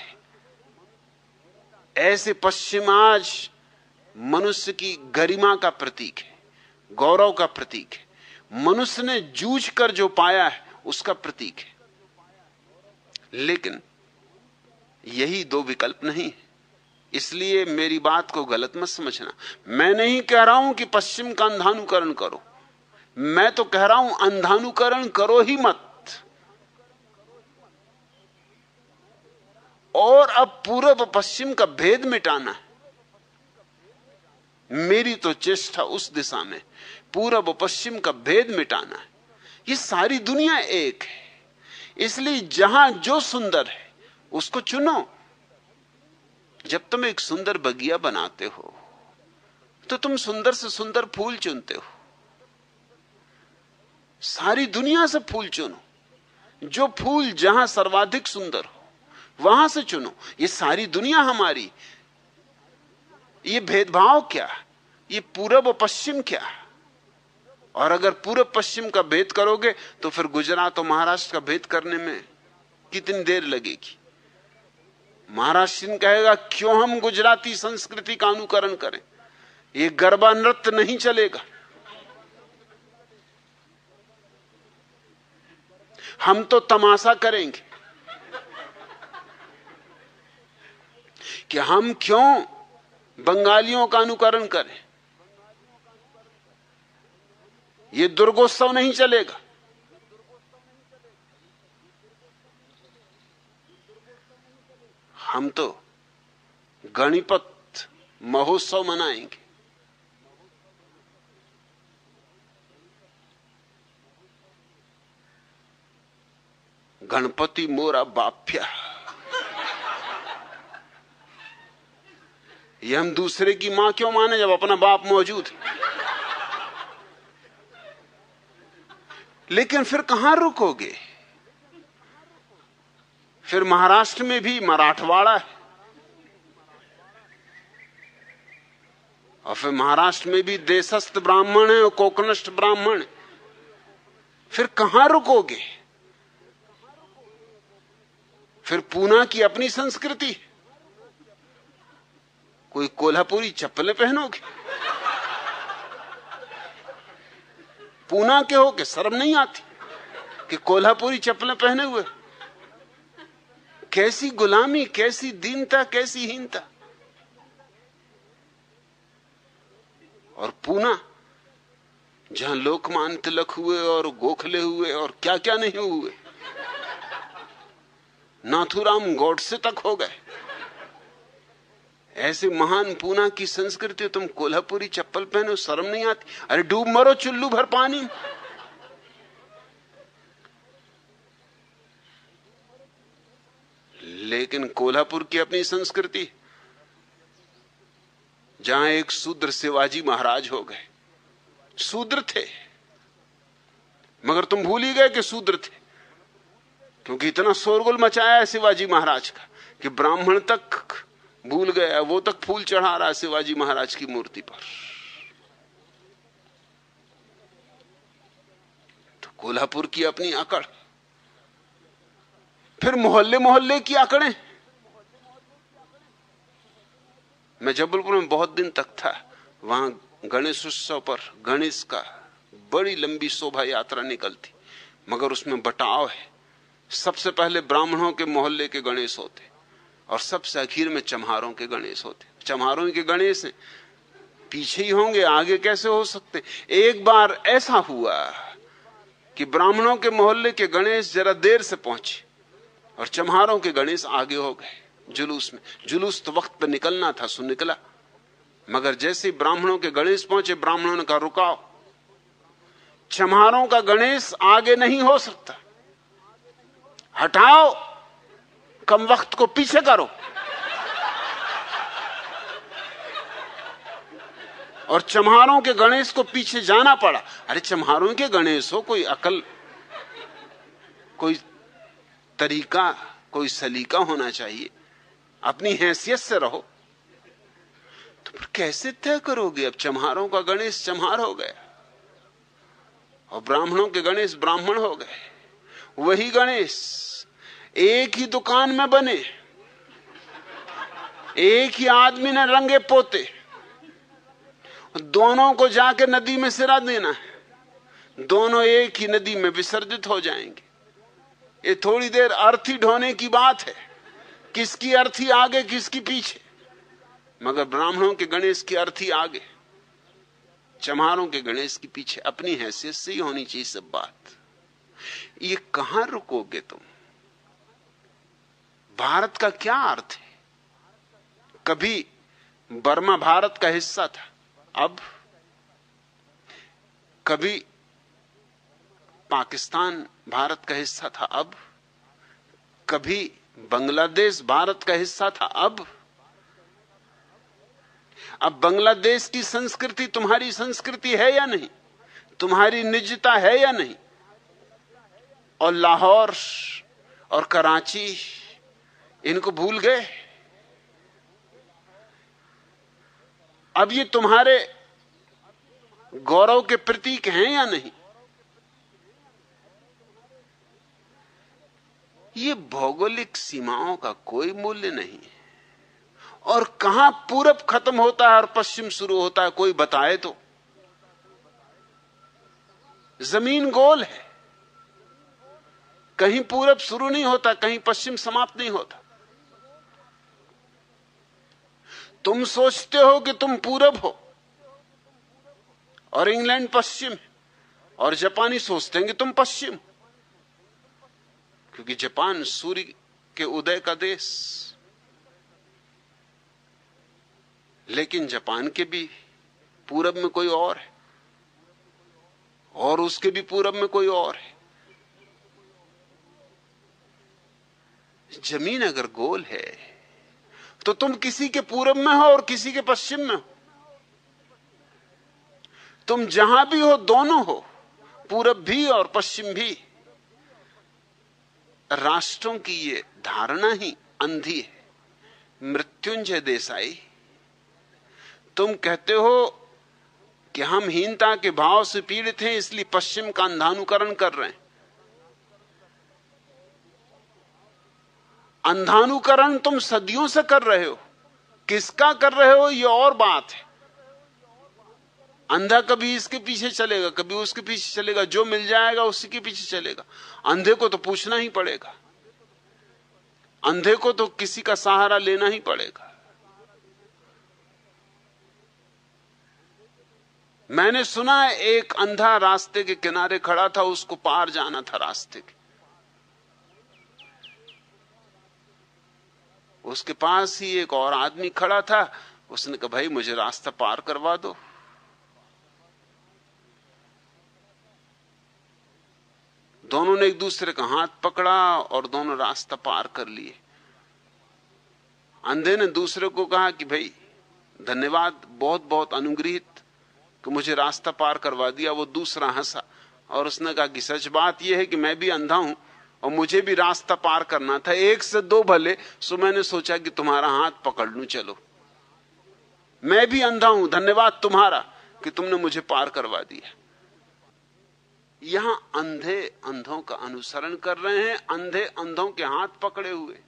ऐसे पश्चिम आज मनुष्य की गरिमा का प्रतीक है, गौरव का प्रतीक है, मनुष्य ने जूझ कर जो पाया है उसका प्रतीक है। लेकिन यही दो विकल्प नहीं है, इसलिए मेरी बात को गलत मत समझना। मैं नहीं कह रहा हूं कि पश्चिम का अंधानुकरण करो, मैं तो कह रहा हूं अंधानुकरण करो ही मत। और अब पूर्व पश्चिम का भेद मिटाना है। मेरी तो चेष्टा उस दिशा में, पूर्व पश्चिम का भेद मिटाना है। ये सारी दुनिया एक है, इसलिए जहां जो सुंदर है उसको चुनो। जब तुम एक सुंदर बगिया बनाते हो तो तुम सुंदर से सुंदर फूल चुनते हो। सारी दुनिया से फूल चुनो, जो फूल जहां सर्वाधिक सुंदर हो वहां से चुनो। ये सारी दुनिया हमारी, ये भेदभाव क्या, ये पूरब पश्चिम क्या? और अगर पूरब पश्चिम का भेद करोगे तो फिर गुजरात और महाराष्ट्र का भेद करने में कितनी देर लगेगी? महाराष्ट्र कहेगा क्यों हम गुजराती संस्कृति का अनुकरण करें, ये गरबा नृत्य नहीं चलेगा। हम तो तमाशा करेंगे कि हम क्यों बंगालियों का अनुकरण करें, ये दुर्गोत्सव नहीं चलेगा। हम तो गणपत महोत्सव मनाएंगे। गणपति मोरा बाप्या, ये हम दूसरे की मां क्यों माने जब अपना बाप मौजूद है? लेकिन फिर कहां रुकोगे? फिर महाराष्ट्र में भी मराठवाड़ा है, और फिर महाराष्ट्र में भी देशस्थ ब्राह्मण है और कोकनस्थ ब्राह्मण है। फिर कहां रुकोगे? फिर पूना की अपनी संस्कृति, कोई कोल्हापुरी चप्पलें पहनोगे? पूना के हो के शर्म नहीं आती कि कोल्हापुरी चप्पलें पहने हुए? कैसी गुलामी, कैसी दीनता, कैसी हीनता। और पूना जहां लोकमान्य तिलक हुए और गोखले हुए और क्या क्या नहीं हुए, नाथुराम गॉडसे तक हो गए। ऐसे महान पूना की संस्कृति, तुम कोल्हापुरी चप्पल पहनो, शर्म नहीं आती? अरे डूब मरो चुल्लू भर पानी। लेकिन कोल्हापुर की अपनी संस्कृति, जहां एक शूद्र शिवाजी महाराज हो गए। शूद्र थे, मगर तुम भूल ही गए कि शूद्र थे, क्योंकि इतना शोरगुल मचाया है शिवाजी महाराज का कि ब्राह्मण तक भूल गया। वो तक फूल चढ़ा रहा है शिवाजी महाराज की मूर्ति पर। तो कोल्हापुर की अपनी अकड़, फिर मोहल्ले मोहल्ले की अकड़ें। मैं जबलपुर में बहुत दिन तक था, वहां गणेश उत्सव पर गणेश का बड़ी लंबी शोभा यात्रा निकलती, मगर उसमें बटाव है। सबसे पहले ब्राह्मणों के मोहल्ले के गणेश होते और सबसे आखिर में चम्हारों के गणेश होते। चम्हारों के गणेश हैं, पीछे ही होंगे, आगे कैसे हो सकते? एक बार ऐसा हुआ कि ब्राह्मणों के मोहल्ले के गणेश जरा देर से पहुंचे और चम्हारों के गणेश आगे हो गए जुलूस में। जुलूस तो वक्त पर निकलना था, सो निकला, मगर जैसे ही ब्राह्मणों के गणेश पहुंचे, ब्राह्मणों ने कहा रुकाओ, चम्हारों का गणेश आगे नहीं हो सकता, हटाओ, कम वक्त को पीछे करो। और चम्हारों के गणेश को पीछे जाना पड़ा। अरे चम्हारों के गणेश हो, कोई अकल, कोई तरीका, कोई सलीका होना चाहिए, अपनी हैसियत से रहो। तो फिर कैसे तय करोगे? अब चम्हारों का गणेश चम्हार हो गया और ब्राह्मणों के गणेश ब्राह्मण हो गए। वही गणेश एक ही दुकान में बने, एक ही आदमी ने रंगे पोते, दोनों को जाके नदी में सिरा देना है, दोनों एक ही नदी में विसर्जित हो जाएंगे। ये थोड़ी देर अर्थी ढोने की बात है, किसकी अर्थी आगे किसकी पीछे। मगर ब्राह्मणों के गणेश की अर्थी आगे, चम्हारों के गणेश की पीछे। अपनी हैसियत से ही होनी चाहिए सब बात। ये कहां रुकोगे तुम? भारत का क्या अर्थ है? कभी बर्मा भारत का हिस्सा था, अब कभी पाकिस्तान भारत का हिस्सा था, अब कभी बांग्लादेश भारत का हिस्सा था, अब बांग्लादेश की संस्कृति तुम्हारी संस्कृति है या नहीं? तुम्हारी निजता है या नहीं? और लाहौर और कराची, इनको भूल गए? अब ये तुम्हारे गौरव के प्रतीक हैं या नहीं? ये भौगोलिक सीमाओं का कोई मूल्य नहीं है। और कहां पूरब खत्म होता है और पश्चिम शुरू होता है, कोई बताए तो? जमीन गोल है, कहीं पूरब शुरू नहीं होता, कहीं पश्चिम समाप्त नहीं होता। तुम सोचते हो कि तुम पूरब हो और इंग्लैंड पश्चिम है, और जापानी सोचते हैं कि तुम पश्चिम, क्योंकि जापान सूर्य के उदय का देश। लेकिन जापान के भी पूरब में कोई और है, और उसके भी पूरब में कोई और है। जमीन अगर गोल है तो तुम किसी के पूरब में हो और किसी के पश्चिम में हो। तुम जहां भी हो दोनों हो, पूरब भी और पश्चिम भी। राष्ट्रों की ये धारणा ही अंधी है। मृत्युंजय देसाई, तुम कहते हो कि हम हीनता के भाव से पीड़ित हैं, इसलिए पश्चिम का अंधानुकरण कर रहे हैं। अंधानुकरण तुम सदियों से कर रहे हो, किसका कर रहे हो ये और बात है। अंधा कभी इसके पीछे चलेगा, कभी उसके पीछे चलेगा, जो मिल जाएगा उसी के पीछे चलेगा। अंधे को तो पूछना ही पड़ेगा, अंधे को तो किसी का सहारा लेना ही पड़ेगा। मैंने सुना है एक अंधा रास्ते के किनारे खड़ा था, उसको पार जाना था रास्ते के। उसके पास ही एक और आदमी खड़ा था। उसने कहा, भाई मुझे रास्ता पार करवा दो। दोनों ने एक दूसरे का हाथ पकड़ा और दोनों रास्ता पार कर लिए। अंधे ने दूसरे को कहा कि भाई धन्यवाद, बहुत बहुत अनुग्रहित कि मुझे रास्ता पार करवा दिया। वो दूसरा हंसा और उसने कहा कि सच बात यह है कि मैं भी अंधा हूं और मुझे भी रास्ता पार करना था, एक से दो भले, सो मैंने सोचा कि तुम्हारा हाथ पकड़ लूं। चलो, मैं भी अंधा हूं, धन्यवाद तुम्हारा कि तुमने मुझे पार करवा दिया। यहां अंधे अंधों का अनुसरण कर रहे हैं, अंधे अंधों के हाथ पकड़े हुए।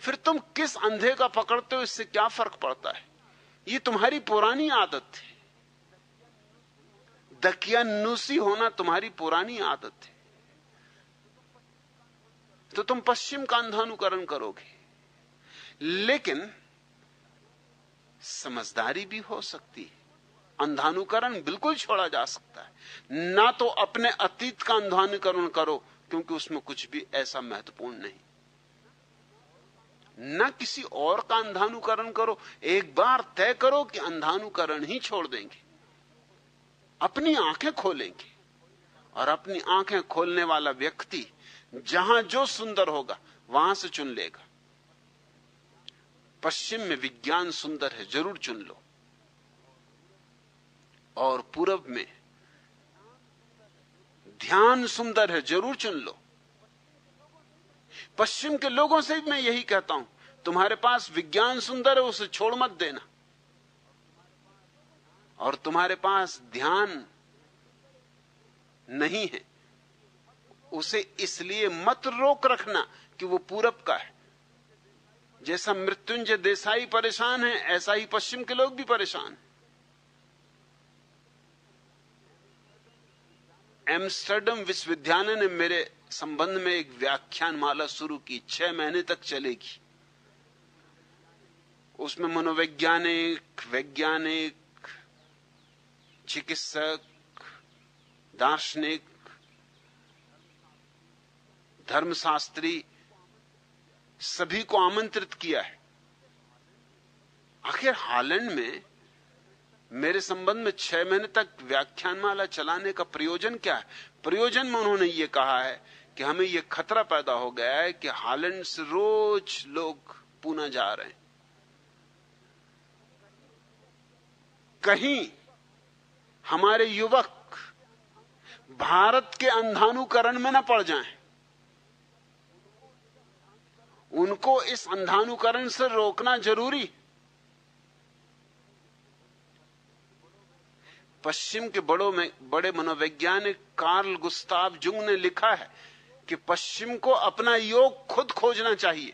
फिर तुम किस अंधे का पकड़ते हो, इससे क्या फर्क पड़ता है? ये तुम्हारी पुरानी आदत है। दकियानुसी होना तुम्हारी पुरानी आदत है। तो तुम पश्चिम का अंधानुकरण करोगे। लेकिन समझदारी भी हो सकती है। अंधानुकरण बिल्कुल छोड़ा जा सकता है। ना तो अपने अतीत का अंधानुकरण करो, क्योंकि उसमें कुछ भी ऐसा महत्वपूर्ण नहीं। ना किसी और का अंधानुकरण करो। एक बार तय करो कि अंधानुकरण ही छोड़ देंगे, अपनी आंखें खोलेंगे। और अपनी आंखें खोलने वाला व्यक्ति जहां जो सुंदर होगा वहां से चुन लेगा। पश्चिम में विज्ञान सुंदर है, जरूर चुन लो। और पूरब में ध्यान सुंदर है, जरूर चुन लो। पश्चिम के लोगों से मैं यही कहता हूं, तुम्हारे पास विज्ञान सुंदर है, उसे छोड़ मत देना। और तुम्हारे पास ध्यान नहीं है, उसे इसलिए मत रोक रखना कि वो पूरब का है। जैसा मृत्युंजय देसाई परेशान है, ऐसा ही पश्चिम के लोग भी परेशान हैं। एम्स्टर्डम विश्वविद्यालय ने मेरे संबंध में एक व्याख्यान माला शुरू की, 6 महीने तक चलेगी। उसमें मनोवैज्ञानिक, वैज्ञानिक, चिकित्सक, दार्शनिक, धर्मशास्त्री सभी को आमंत्रित किया है। आखिर हालैंड में मेरे संबंध में 6 महीने तक व्याख्यानमाला चलाने का प्रयोजन क्या है? प्रयोजन में उन्होंने ये कहा है कि हमें ये खतरा पैदा हो गया है कि हालैंड से रोज लोग पूना जा रहे हैं। कहीं हमारे युवक भारत के अंधानुकरण में न पड़ जाएं। उनको इस अंधानुकरण से रोकना जरूरी। पश्चिम के बड़े मनोवैज्ञानिक कार्ल गुस्ताव जुंग ने लिखा है कि पश्चिम को अपना योग खुद खोजना चाहिए,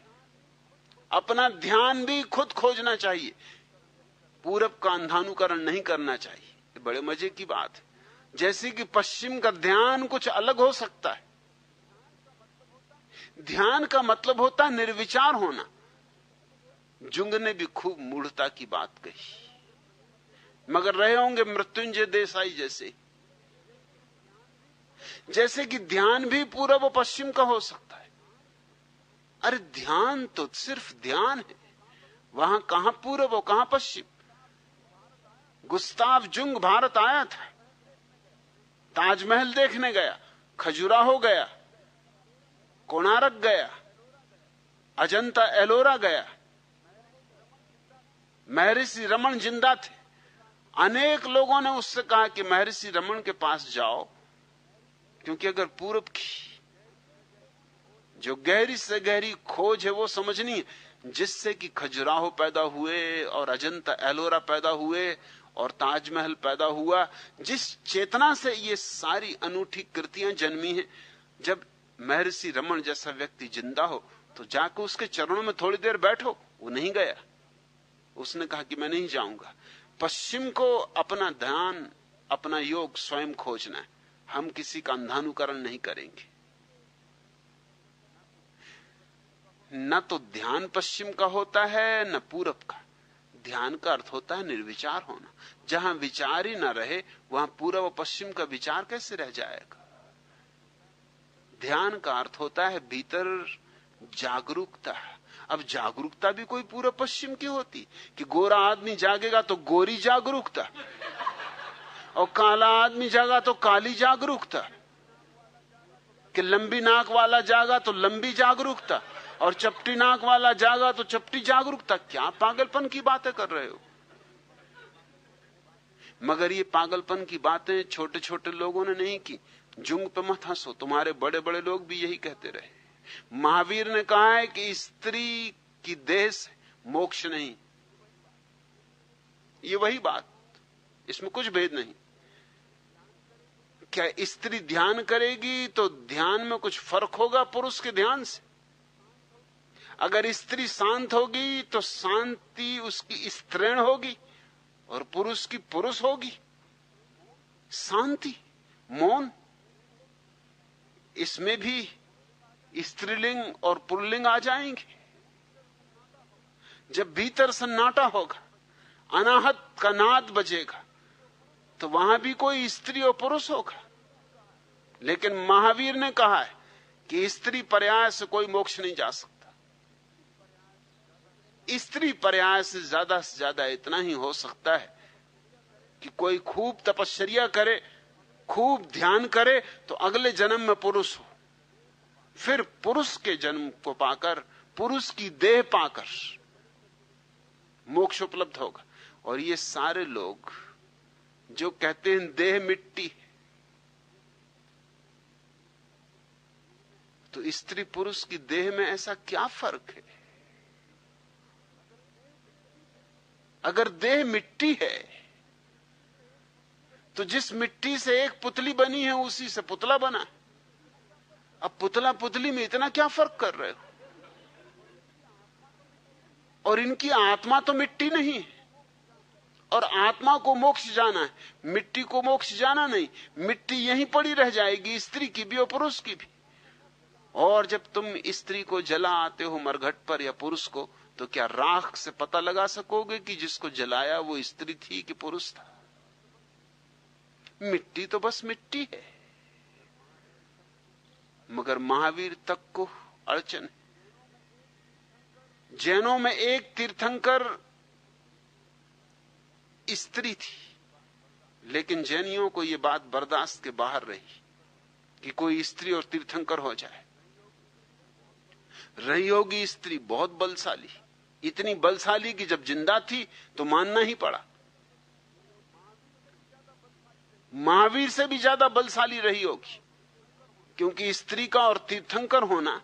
अपना ध्यान भी खुद खोजना चाहिए, पूरब का अंधानुकरण नहीं करना चाहिए। ये बड़े मजे की बात है। जैसे कि पश्चिम का ध्यान कुछ अलग हो सकता है। ध्यान का मतलब होता है निर्विचार होना। जुंग ने भी खूब मूढ़ता की बात कही, मगर रहे होंगे मृत्युंजय देसाई जैसे कि ध्यान भी पूरब और पश्चिम का हो सकता है। अरे ध्यान तो सिर्फ ध्यान है, वहां कहां पूरब और कहां पश्चिम। गुस्ताव जुंग भारत आया था, ताजमहल देखने गया, खजुराहो गया, कोणार्क गया, अजंता एलोरा गया। महर्षि रमन जिंदा थे। अनेक लोगों ने उससे कहा कि महर्षि रमन के पास जाओ, क्योंकि अगर पूरब की जो गहरी से गहरी खोज है वो समझनी है, जिससे कि खजुराहो पैदा हुए और अजंता एलोरा पैदा हुए और ताजमहल पैदा हुआ, जिस चेतना से ये सारी अनूठी कृतियां जन्मी हैं, जब महर्षि रमन जैसा व्यक्ति जिंदा हो तो जाकर उसके चरणों में थोड़ी देर बैठो। वो नहीं गया, उसने कहा कि मैं नहीं जाऊंगा। पश्चिम को अपना ध्यान, अपना योग स्वयं खोजना है, हम किसी का अंधानुकरण नहीं करेंगे। न तो ध्यान पश्चिम का होता है न पूरब का। ध्यान का अर्थ होता है निर्विचार होना। जहां विचार ही न रहे वहां पूरब और पश्चिम का विचार कैसे रह जाएगा? ध्यान का अर्थ होता है भीतर जागरूकता। अब जागरूकता भी कोई पूर्व पश्चिम की होती कि गोरा आदमी जागेगा तो गोरी जागरूकता, और काला आदमी जागा तो काली जागरूकता, कि लंबी नाक वाला जागा तो लंबी जागरूकता, और चपटी नाक वाला जागा तो चपटी जागरूकता। क्या पागलपन की बातें कर रहे हो? मगर ये पागलपन की बातें छोटे छोटे लोगों ने नहीं की। जुंग पे मत हंसो, तुम्हारे बड़े बड़े लोग भी यही कहते रहे। महावीर ने कहा है कि स्त्री की देह से मोक्ष नहीं। ये वही बात, इसमें कुछ भेद नहीं। क्या स्त्री ध्यान करेगी तो ध्यान में कुछ फर्क होगा पुरुष के ध्यान से? अगर स्त्री शांत होगी तो शांति उसकी स्त्रीण होगी और पुरुष की पुरुष होगी। शांति, मौन, इसमें भी स्त्रीलिंग और पुल्लिंग आ जाएंगे। जब भीतर सन्नाटा होगा, अनाहत का नाद बजेगा, तो वहां भी कोई स्त्री और पुरुष होगा। लेकिन महावीर ने कहा है कि स्त्री पर्याय से कोई मोक्ष नहीं जा सकता। स्त्री पर्याय से ज्यादा इतना ही हो सकता है कि कोई खूब तपश्चर्या करे, खूब ध्यान करे, तो अगले जन्म में पुरुष हो, फिर पुरुष के जन्म को पाकर, पुरुष की देह पाकर मोक्ष उपलब्ध होगा। और ये सारे लोग जो कहते हैं देह मिट्टी, तो स्त्री पुरुष की देह में ऐसा क्या फर्क है? अगर देह मिट्टी है तो जिस मिट्टी से एक पुतली बनी है उसी से पुतला बना। अब पुतला पुतली में इतना क्या फर्क कर रहे हो? और इनकी आत्मा तो मिट्टी नहीं है, और आत्मा को मोक्ष जाना है, मिट्टी को मोक्ष जाना नहीं। मिट्टी यहीं पड़ी रह जाएगी, स्त्री की भी और पुरुष की भी। और जब तुम स्त्री को जला आते हो मरघट पर या पुरुष को, तो क्या राख से पता लगा सकोगे कि जिसको जलाया वो स्त्री थी कि पुरुष था? मिट्टी तो बस मिट्टी है। मगर महावीर तक को अड़चन है। जैनों में एक तीर्थंकर स्त्री थी, लेकिन जैनियों को यह बात बर्दाश्त के बाहर रही कि कोई स्त्री और तीर्थंकर हो जाए। रही होगी स्त्री बहुत बलशाली, इतनी बलशाली कि जब जिंदा थी तो मानना ही पड़ा। महावीर से भी ज्यादा बलशाली रही होगी, क्योंकि स्त्री का और तीर्थंकर होना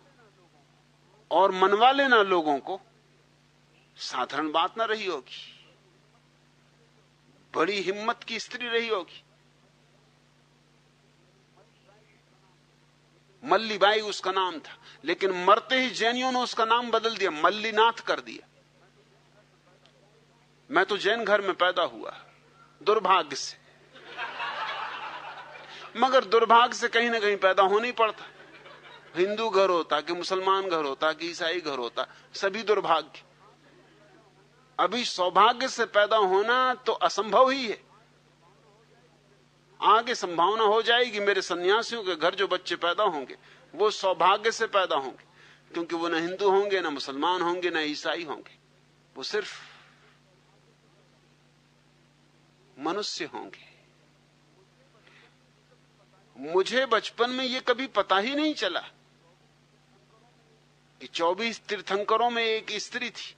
और मनवा लेना लोगों को साधारण बात ना रही होगी। बड़ी हिम्मत की स्त्री रही होगी। मल्लीबाई उसका नाम था, लेकिन मरते ही जैनियों ने उसका नाम बदल दिया, मल्लीनाथ कर दिया। मैं तो जैन घर में पैदा हुआ, दुर्भाग्य से। मगर दुर्भाग्य से कहीं ना कहीं पैदा होना ही पड़ता। हिंदू घर होता कि मुसलमान घर होता कि ईसाई घर होता, सभी दुर्भाग्य। अभी सौभाग्य से पैदा होना तो असंभव ही है। आगे संभावना हो जाएगी मेरे सन्यासियों के घर जो बच्चे पैदा होंगे वो सौभाग्य से पैदा होंगे, क्योंकि वो न हिंदू होंगे, न मुसलमान होंगे, न ईसाई होंगे, वो सिर्फ मनुष्य होंगे। मुझे बचपन में ये कभी पता ही नहीं चला कि 24 तीर्थंकरों में एक स्त्री थी,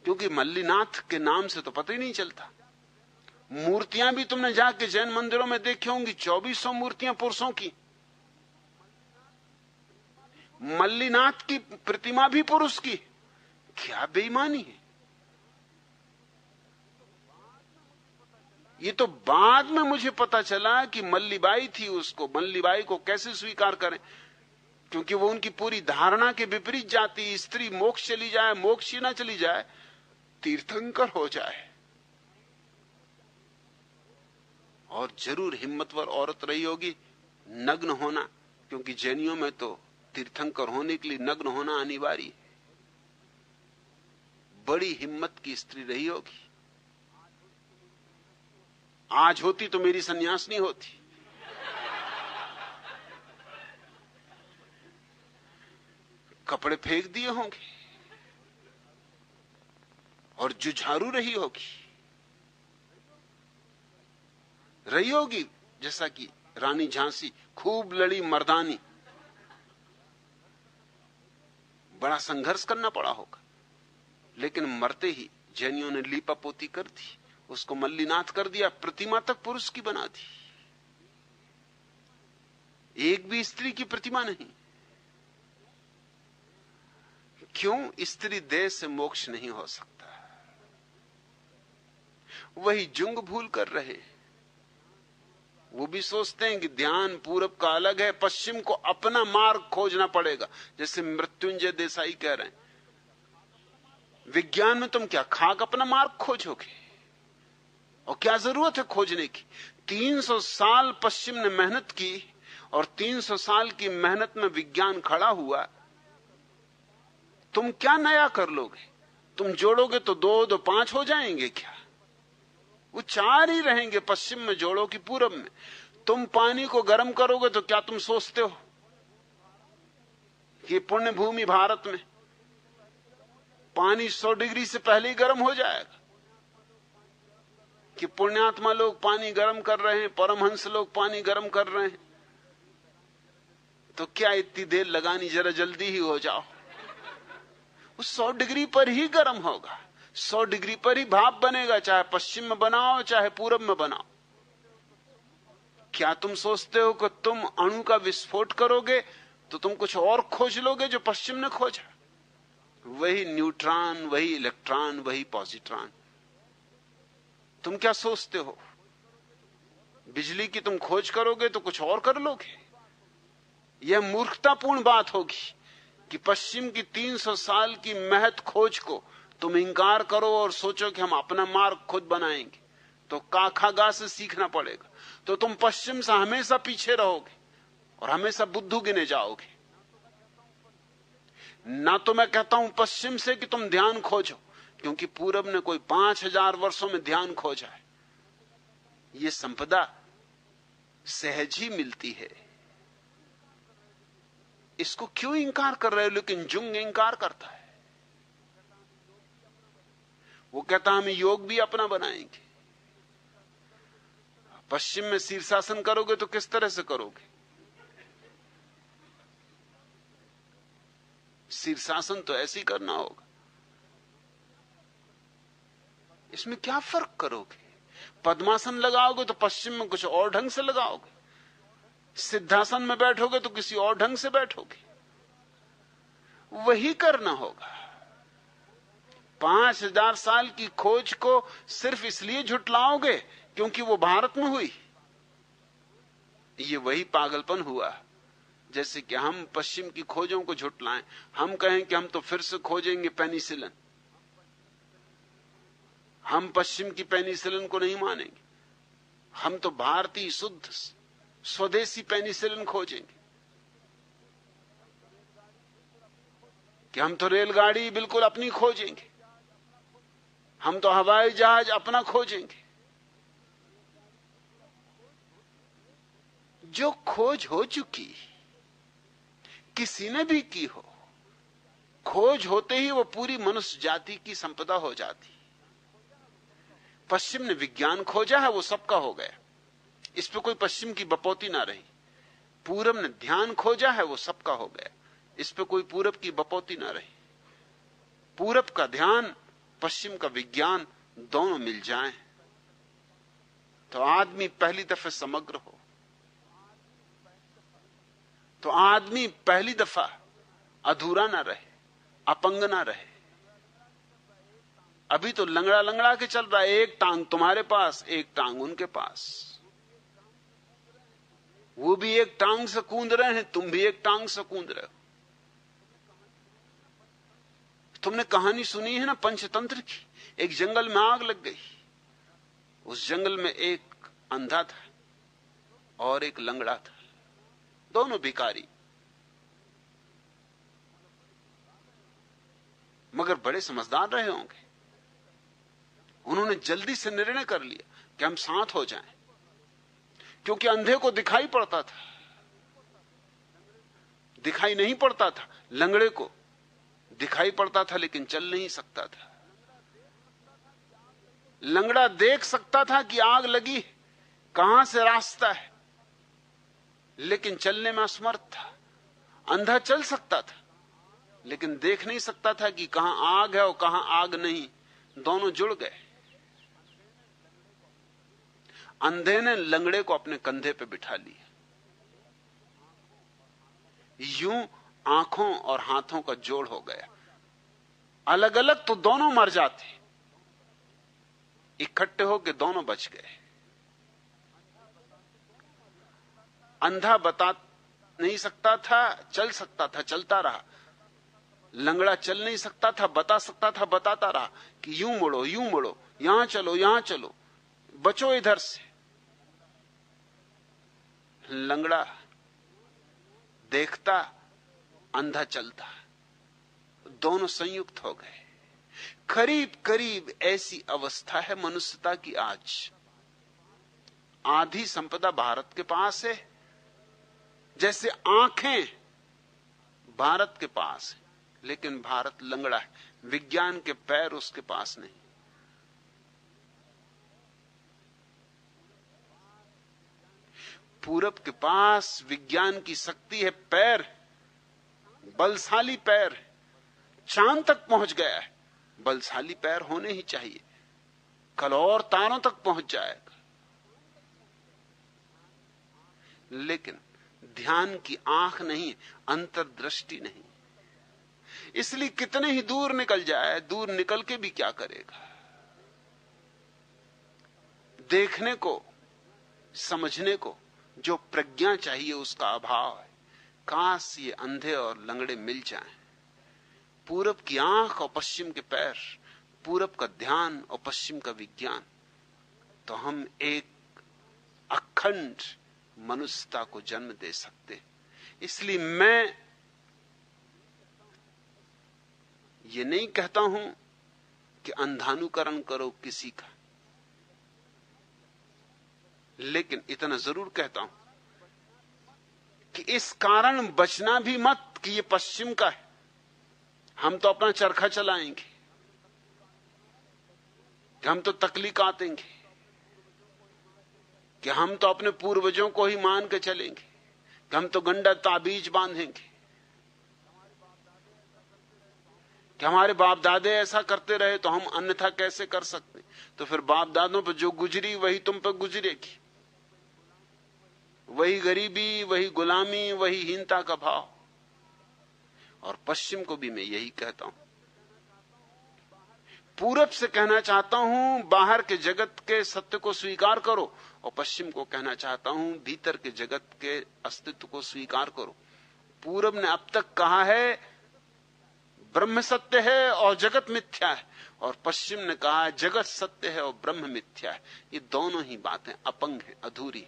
क्योंकि मल्लीनाथ के नाम से तो पता ही नहीं चलता। मूर्तियां भी तुमने जाके जैन मंदिरों में देखी होंगी, 2400 मूर्तियां पुरुषों की। मल्लीनाथ की प्रतिमा भी पुरुष की। क्या बेईमानी है! ये तो बाद में मुझे पता चला कि मल्लीबाई थी। उसको मल्लीबाई को कैसे स्वीकार करें, क्योंकि वो उनकी पूरी धारणा के विपरीत जाती। स्त्री मोक्ष चली जाए, मोक्ष ही ना चली जाए, तीर्थंकर हो जाए। और जरूर हिम्मतवर औरत रही होगी, नग्न होना, क्योंकि जैनियों में तो तीर्थंकर होने के लिए नग्न होना अनिवार्य है। बड़ी हिम्मत की स्त्री रही होगी। आज होती तो मेरी सन्यासिनी होती। कपड़े फेंक दिए होंगे, और जुझारू रही होगी जैसा कि रानी झांसी खूब लड़ी मर्दानी, बड़ा संघर्ष करना पड़ा होगा, लेकिन मरते ही जैनियों ने लीपापोती कर दी, उसको मल्लीनाथ कर दिया, प्रतिमा तक पुरुष की बना दी। एक भी स्त्री की प्रतिमा नहीं। क्यों? स्त्री देह से मोक्ष नहीं हो सकता। वही जुंग भूल कर रहे, वो भी सोचते हैं कि ध्यान पूरब का अलग है, पश्चिम को अपना मार्ग खोजना पड़ेगा। जैसे मृत्युंजय देसाई कह रहे हैं, विज्ञान में तुम क्या खाक अपना मार्ग खोजोगे? और क्या जरूरत है खोजने की? 300 साल पश्चिम ने मेहनत की और 300 साल की मेहनत में विज्ञान खड़ा हुआ। तुम क्या नया कर लोगे? तुम जोड़ोगे तो 2 2 5 हो जाएंगे क्या? वो 4 ही रहेंगे, पश्चिम में जोड़ो कि पूरब में। तुम पानी को गर्म करोगे तो क्या तुम सोचते हो कि पुण्य भूमि भारत में पानी 100 डिग्री से पहले ही गर्म हो जाएगा? कि पुण्यात्मा लोग पानी गर्म कर रहे हैं, परमहंस लोग पानी गर्म कर रहे हैं, तो क्या इतनी देर लगानी, जरा जल्दी ही हो जाओ। वो 100 डिग्री पर ही गर्म होगा, 100 डिग्री पर ही भाप बनेगा, चाहे पश्चिम में बनाओ चाहे पूरब में बनाओ। क्या तुम सोचते हो कि तुम अणु का विस्फोट करोगे तो तुम कुछ और खोज लोगे जो पश्चिम ने खोजा? वही न्यूट्रॉन, वही इलेक्ट्रॉन, वही पॉजिट्रॉन। तुम क्या सोचते हो बिजली की तुम खोज करोगे तो कुछ और कर लोगे? यह मूर्खतापूर्ण बात होगी कि पश्चिम की 300 साल की महत खोज को तुम इंकार करो और सोचो कि हम अपना मार्ग खुद बनाएंगे। तो काखागा से सीखना पड़ेगा। तो तुम पश्चिम से हमेशा पीछे रहोगे और हमेशा बुद्धू गिने जाओगे। ना तो मैं कहता हूं पश्चिम से कि तुम ध्यान खोजो, क्योंकि पूरब ने कोई 5000 वर्षों में ध्यान खोजा है। यह संपदा सहज ही मिलती है, इसको क्यों इंकार कर रहे हो? लेकिन जुंग इंकार करता है। वो कहता हम योग भी अपना बनाएंगे। पश्चिम में शीर्षासन करोगे तो किस तरह से करोगे? शीर्षासन तो ऐसे ही करना होगा। इसमें क्या फर्क करोगे? पद्मासन लगाओगे तो पश्चिम में कुछ और ढंग से लगाओगे, सिद्धासन में बैठोगे तो किसी और ढंग से बैठोगे। वही करना होगा। 5000 साल की खोज को सिर्फ इसलिए झुटलाओगे क्योंकि वो भारत में हुई। ये वही पागलपन हुआ जैसे कि हम पश्चिम की खोजों को झुटलाएं। हम कहें कि हम तो फिर से खोजेंगे पेनिसिलिन। हम पश्चिम की पेनिसिलिन को नहीं मानेंगे, हम तो भारतीय शुद्ध स्वदेशी पेनिसिलिन खोजेंगे। कि हम तो रेलगाड़ी बिल्कुल अपनी खोजेंगे, हम तो हवाई जहाज अपना खोजेंगे। जो खोज हो चुकी, किसी ने भी की हो, खोज होते ही वो पूरी मनुष्य जाति की संपदा हो जाती। पश्चिम ने विज्ञान खोजा है, वो सबका हो गया, इस पे कोई पश्चिम की बपौती ना रही। पूरब ने ध्यान खोजा है, वो सबका हो गया, इस पे कोई पूरब की बपौती ना रही। पूरब का ध्यान, पश्चिम का विज्ञान दोनों मिल जाएं तो आदमी पहली दफे समग्र हो, तो आदमी पहली दफा अधूरा ना रहे, अपंग ना रहे। अभी तो लंगड़ा लंगड़ा के चल रहा है, एक टांग तुम्हारे पास, एक टांग उनके पास। वो भी एक टांग से कूद रहे हैं, तुम भी एक टांग से कूद रहे हो। तुमने कहानी सुनी है ना पंचतंत्र की? एक जंगल में आग लग गई, उस जंगल में एक अंधा था और एक लंगड़ा था, दोनों भिखारी, मगर बड़े समझदार रहे होंगे। उन्होंने जल्दी से निर्णय कर लिया कि हम साथ हो जाएं, क्योंकि अंधे को दिखाई पड़ता था, दिखाई नहीं पड़ता था लंगड़े को, दिखाई पड़ता था लेकिन चल नहीं सकता था। लंगड़ा देख सकता था कि आग लगी, कहां से रास्ता है, लेकिन चलने में असमर्थ था। अंधा चल सकता था, लेकिन देख नहीं सकता था कि कहां आग है और कहां आग नहीं। दोनों जुड़ गए। अंधे ने लंगड़े को अपने कंधे पे बिठा लिया। यूं आंखों और हाथों का जोड़ हो गया। अलग अलग तो दोनों मर जाते, इकट्ठे होकर दोनों बच गए। अंधा बता नहीं सकता था, चल सकता था, चलता रहा। लंगड़ा चल नहीं सकता था, बता सकता था, बताता रहा कि यूं मुड़ो, यूं मुड़ो, यहां चलो, यहां चलो, बचो इधर से। लंगड़ा देखता, अंधा चलता, दोनों संयुक्त हो गए। करीब करीब ऐसी अवस्था है मनुष्यता की आज। आधी संपदा भारत के पास है, जैसे आंखें भारत के पास है, लेकिन भारत लंगड़ा है। विज्ञान के पैर उसके पास नहीं। पूरब के पास विज्ञान की शक्ति है, पैर, बलशाली पैर, चांद तक पहुंच गया है। बलशाली पैर होने ही चाहिए, कल और तारों तक पहुंच जाएगा। लेकिन ध्यान की आंख नहीं, अंतर्दृष्टि नहीं। इसलिए कितने ही दूर निकल जाए, दूर निकल के भी क्या करेगा। देखने को, समझने को जो प्रज्ञा चाहिए उसका अभाव है। काश ये अंधे और लंगड़े मिल जाएं। पूरब की आंख और पश्चिम के पैर, पूरब का ध्यान और पश्चिम का विज्ञान, तो हम एक अखंड मनुष्यता को जन्म दे सकते। इसलिए मैं ये नहीं कहता हूं कि अंधानुकरण करो किसी का, लेकिन इतना जरूर कहता हूं कि इस कारण बचना भी मत कि ये पश्चिम का है, हम तो अपना चरखा चलाएंगे, कि हम तो तकली काटेंगे, कि हम तो अपने पूर्वजों को ही मान के चलेंगे, कि हम तो गंडा ताबीज बांधेंगे, कि हमारे बाप दादे ऐसा करते रहे तो हम अन्यथा कैसे कर सकते। तो फिर बाप दादों पर जो गुजरी वही तुम पर गुजरेगी। वही गरीबी, वही गुलामी, वही हीनता का भाव। और पश्चिम को भी मैं यही कहता हूं। पूरब से कहना चाहता हूं बाहर के जगत के सत्य को स्वीकार करो, और पश्चिम को कहना चाहता हूं भीतर के जगत के अस्तित्व को स्वीकार करो। पूरब ने अब तक कहा है ब्रह्म सत्य है और जगत मिथ्या है, और पश्चिम ने कहा जगत सत्य है और ब्रह्म मिथ्या है। ये दोनों ही बातें अपंग हैं, अधूरी।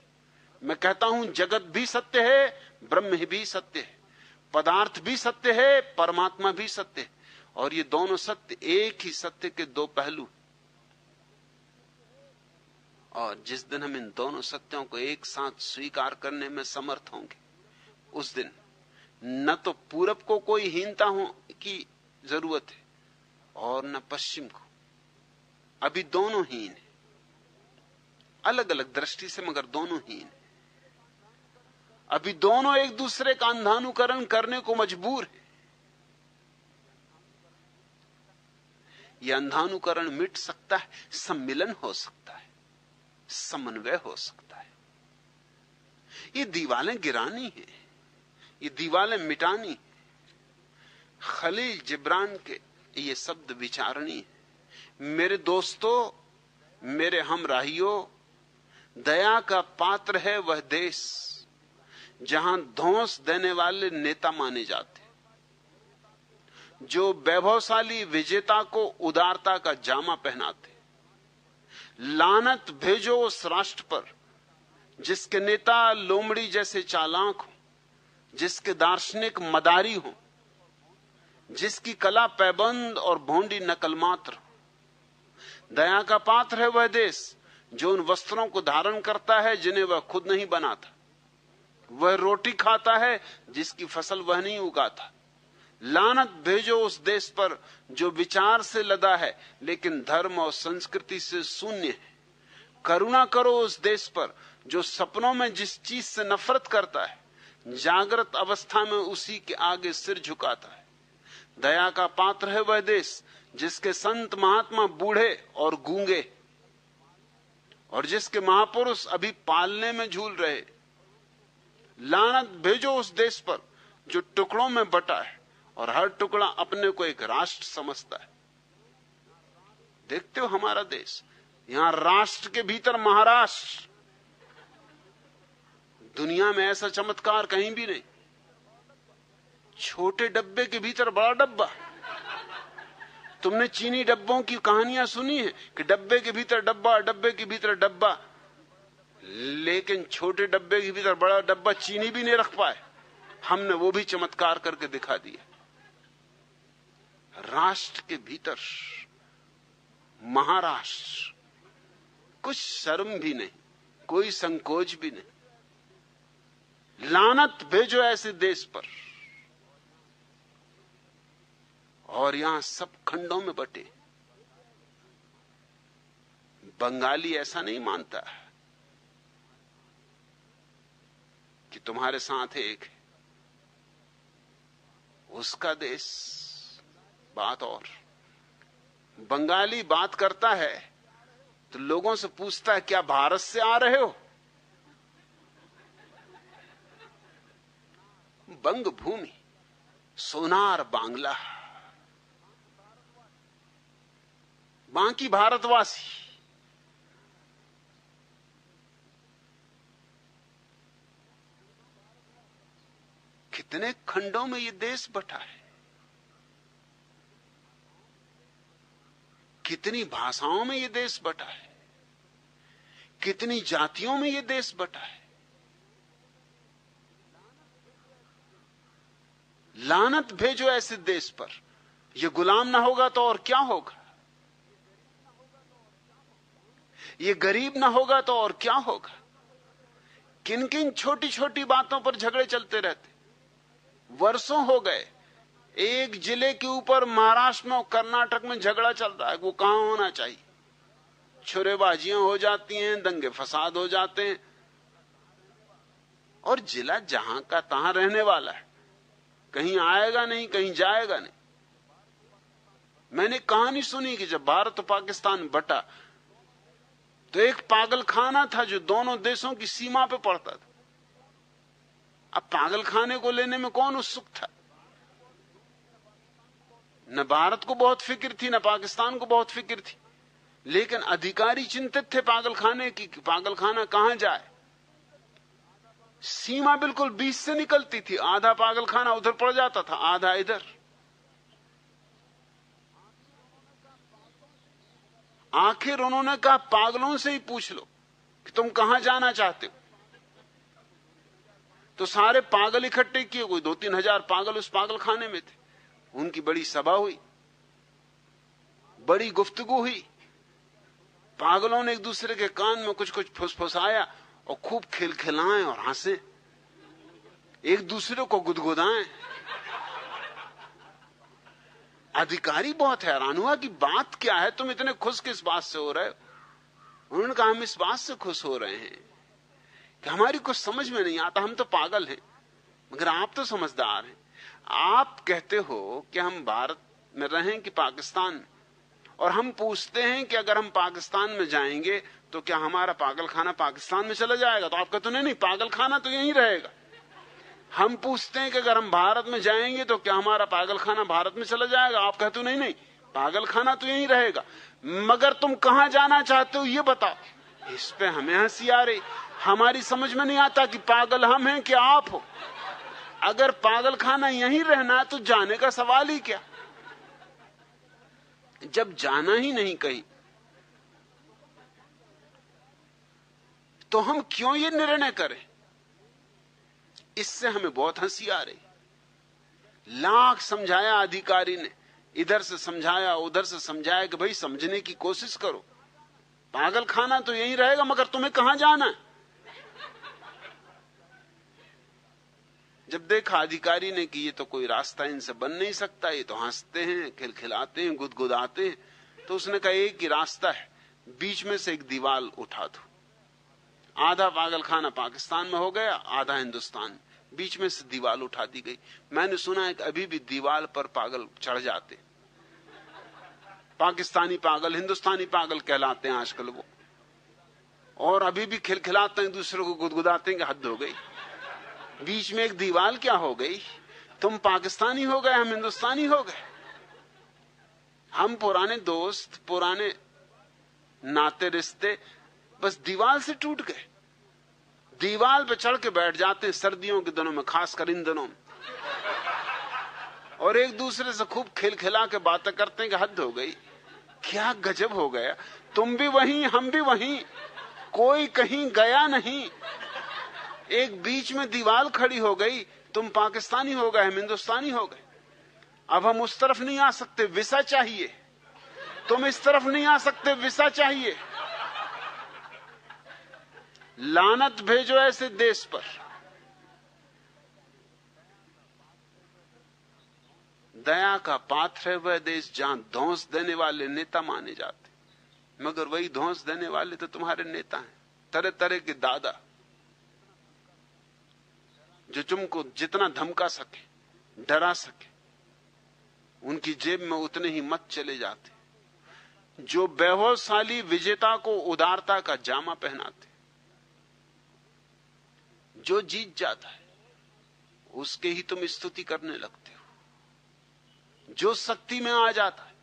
मैं कहता हूं जगत भी सत्य है, ब्रह्म भी सत्य है, पदार्थ भी सत्य है, परमात्मा भी सत्य है, और ये दोनों सत्य एक ही सत्य के दो पहलू। और जिस दिन हम इन दोनों सत्यों को एक साथ स्वीकार करने में समर्थ होंगे, उस दिन न तो पूरब को कोई हीनता हो की जरूरत है और न पश्चिम को। अभी दोनों हीन है, अलग अलग दृष्टि से, मगर दोनों हीन है। अभी दोनों एक दूसरे का अंधानुकरण करने को मजबूर है। यह अंधानुकरण मिट सकता है, सम्मिलन हो सकता है, समन्वय हो सकता है। ये दीवारें गिरानी है, ये दीवारें मिटानी है। खलील जिब्रान के ये शब्द विचारणी है। मेरे दोस्तों, मेरे हमराहियों, दया का पात्र है वह देश जहां धौंस देने वाले नेता माने जाते, जो वैभवशाली विजेता को उदारता का जामा पहनाते। लानत भेजो उस राष्ट्र पर जिसके नेता लोमड़ी जैसे चालाक हो, जिसके दार्शनिक मदारी हो, जिसकी कला पैबंद और भोंडी नकल मात्र। दया का पात्र है वह देश जो उन वस्त्रों को धारण करता है जिन्हें वह खुद नहीं बनाता। वह रोटी खाता है जिसकी फसल वह नहीं उगाता, लानत भेजो उस देश पर जो विचार से लदा है लेकिन धर्म और संस्कृति से शून्य है। करुणा करो उस देश पर जो सपनों में जिस चीज से नफरत करता है, जागृत अवस्था में उसी के आगे सिर झुकाता है। दया का पात्र है वह देश जिसके संत महात्मा बूढ़े और गूंगे और जिसके महापुरुष अभी पालने में झूल रहे। लानत भेजो उस देश पर जो टुकड़ों में बटा है और हर टुकड़ा अपने को एक राष्ट्र समझता है। देखते हो हमारा देश, यहां राष्ट्र के भीतर महाराष्ट्र। दुनिया में ऐसा चमत्कार कहीं भी नहीं। छोटे डब्बे के भीतर बड़ा डब्बा। तुमने चीनी डब्बों की कहानियां सुनी है कि डब्बे के भीतर डब्बा, डब्बे के भीतर डब्बा, लेकिन छोटे डब्बे के भीतर बड़ा डब्बा चीनी भी नहीं रख पाए। हमने वो भी चमत्कार करके दिखा दिया। राष्ट्र के भीतर महाराष्ट्र, कुछ शर्म भी नहीं, कोई संकोच भी नहीं। लानत भेजो ऐसे देश पर। और यहां सब खंडों में बटे। बंगाली ऐसा नहीं मानता कि तुम्हारे साथ एक है, उसका देश बात और। बंगाली बात करता है तो लोगों से पूछता है क्या भारत से आ रहे हो? बंग भूमि, सोनार बांग्ला, बाकी भारतवासी। कितने खंडों में ये देश बटा है, कितनी भाषाओं में ये देश बटा है, कितनी जातियों में ये देश बटा है। लानत भेजो ऐसे देश पर। ये गुलाम ना होगा तो और क्या होगा? ये गरीब ना होगा तो और क्या होगा? किन किन छोटी छोटी बातों पर झगड़े चलते रहते। वर्षों हो गए एक जिले के ऊपर महाराष्ट्र में और कर्नाटक में झगड़ा चल रहा है, वो कहां होना चाहिए। छुरेबाजियां हो जाती हैं, दंगे फसाद हो जाते हैं, और जिला जहां का तहां रहने वाला है, कहीं आएगा नहीं, कहीं जाएगा नहीं। मैंने कहानी सुनी कि जब भारत और पाकिस्तान बटा तो एक पागल खाना था जो दोनों देशों की सीमा पे पड़ता था। अब पागल खाने को लेने में कौन उत्सुक था? न भारत को बहुत फिक्र थी, न पाकिस्तान को बहुत फिक्र थी, लेकिन अधिकारी चिंतित थे पागल खाने की, पागल खाना कहां जाए। सीमा बिल्कुल बीच से निकलती थी, आधा पागल खाना उधर पड़ जाता था, आधा इधर। आखिर उन्होंने कहा पागलों से ही पूछ लो कि तुम कहां जाना चाहते हो। तो सारे पागल इकट्ठे किए, कोई 2-3 हजार पागल उस पागल खाने में थे। उनकी बड़ी सभा हुई, बड़ी गुफ्तगू हुई। पागलों ने एक दूसरे के कान में कुछ कुछ फुसफुसाया और खूब खिलखिलाएं और हंसे, एक दूसरे को गुदगुदाएं। अधिकारी बहुत हैरान हुआ कि बात क्या है, तुम इतने खुश किस बात से हो रहे हो। उन्होंने कहा हम इस बात से खुश हो रहे हैं कि हमारी कुछ समझ में नहीं आता, हम तो पागल हैं, मगर आप तो समझदार हैं। आप कहते हो कि हम भारत में रहें कि पाकिस्तान में, और हम पूछते हैं कि अगर हम पाकिस्तान में जाएंगे तो क्या हमारा पागल खाना पाकिस्तान में चला जाएगा? तो आप कहते नहीं, पागल खाना तो यहीं रहेगा। हम पूछते हैं कि अगर हम भारत में जाएंगे तो क्या हमारा पागल खाना भारत में चला जाएगा? आप कहते हो नहीं, पागल खाना तो यहीं रहेगा। मगर तुम कहां जाना चाहते हो ये बताओ। इस पे हमें हंसी आ रही। हमारी समझ में नहीं आता कि पागल हम हैं कि आप हो। अगर पागल खाना यहीं रहना तो जाने का सवाल ही क्या। जब जाना ही नहीं कहीं तो हम क्यों ये निर्णय करें? इससे हमें बहुत हंसी आ रही। लाख समझाया अधिकारी ने, इधर से समझाया उधर से समझाया कि भाई समझने की कोशिश करो, पागल खाना तो यहीं रहेगा, मगर तुम्हें कहां जाना है? जब देखा अधिकारी ने कि ये तो कोई रास्ता इनसे बन नहीं सकता, ये तो हंसते हैं, खिलखिलाते हैं, गुदगुदाते हैं, तो उसने कहा एक ही रास्ता है, बीच में से एक दीवार उठा दो। आधा पागलखाना पाकिस्तान में हो गया, आधा हिंदुस्तान, बीच में से दीवार उठा दी गई। मैंने सुना है कि अभी भी दीवार पर पागल चढ़ जाते, पाकिस्तानी पागल हिंदुस्तानी पागल कहलाते हैं आजकल वो, और अभी भी खिलखिलाते हैं, दूसरे को गुदगुदाते हैं कि हद हो गई, बीच में एक दीवार क्या हो गई, तुम पाकिस्तानी हो गए, हम हिंदुस्तानी हो गए। हम पुराने दोस्त, पुराने नाते रिश्ते बस दीवार से टूट गए। दीवार पे चढ़ के बैठ जाते हैं सर्दियों के दिनों में, खासकर इन दिनों में, और एक दूसरे से खूब खिलखिला के बातें करते हैं कि हद हो गई, क्या गजब हो गया, तुम भी वहीं हम भी वहीं, कोई कहीं गया नहीं, एक बीच में दीवार खड़ी हो गई, तुम पाकिस्तानी हो गए, हम हिंदुस्तानी हो गए। अब हम उस तरफ नहीं आ सकते, वीसा चाहिए, तुम इस तरफ नहीं आ सकते, वीसा चाहिए। लानत भेजो ऐसे देश पर। दया का पात्र है वह देश जहां धौंस देने वाले नेता माने जाते, मगर वही धौंस देने वाले तो तुम्हारे नेता हैं, तरह तरह के दादा, जो तुमको जितना धमका सके, डरा सके, उनकी जेब में उतने ही मत चले जाते, जो वैभवशाली विजेता को उदारता का जामा पहनाते। जो जीत जाता है उसके ही तुम स्तुति करने लगते हो, जो शक्ति में आ जाता है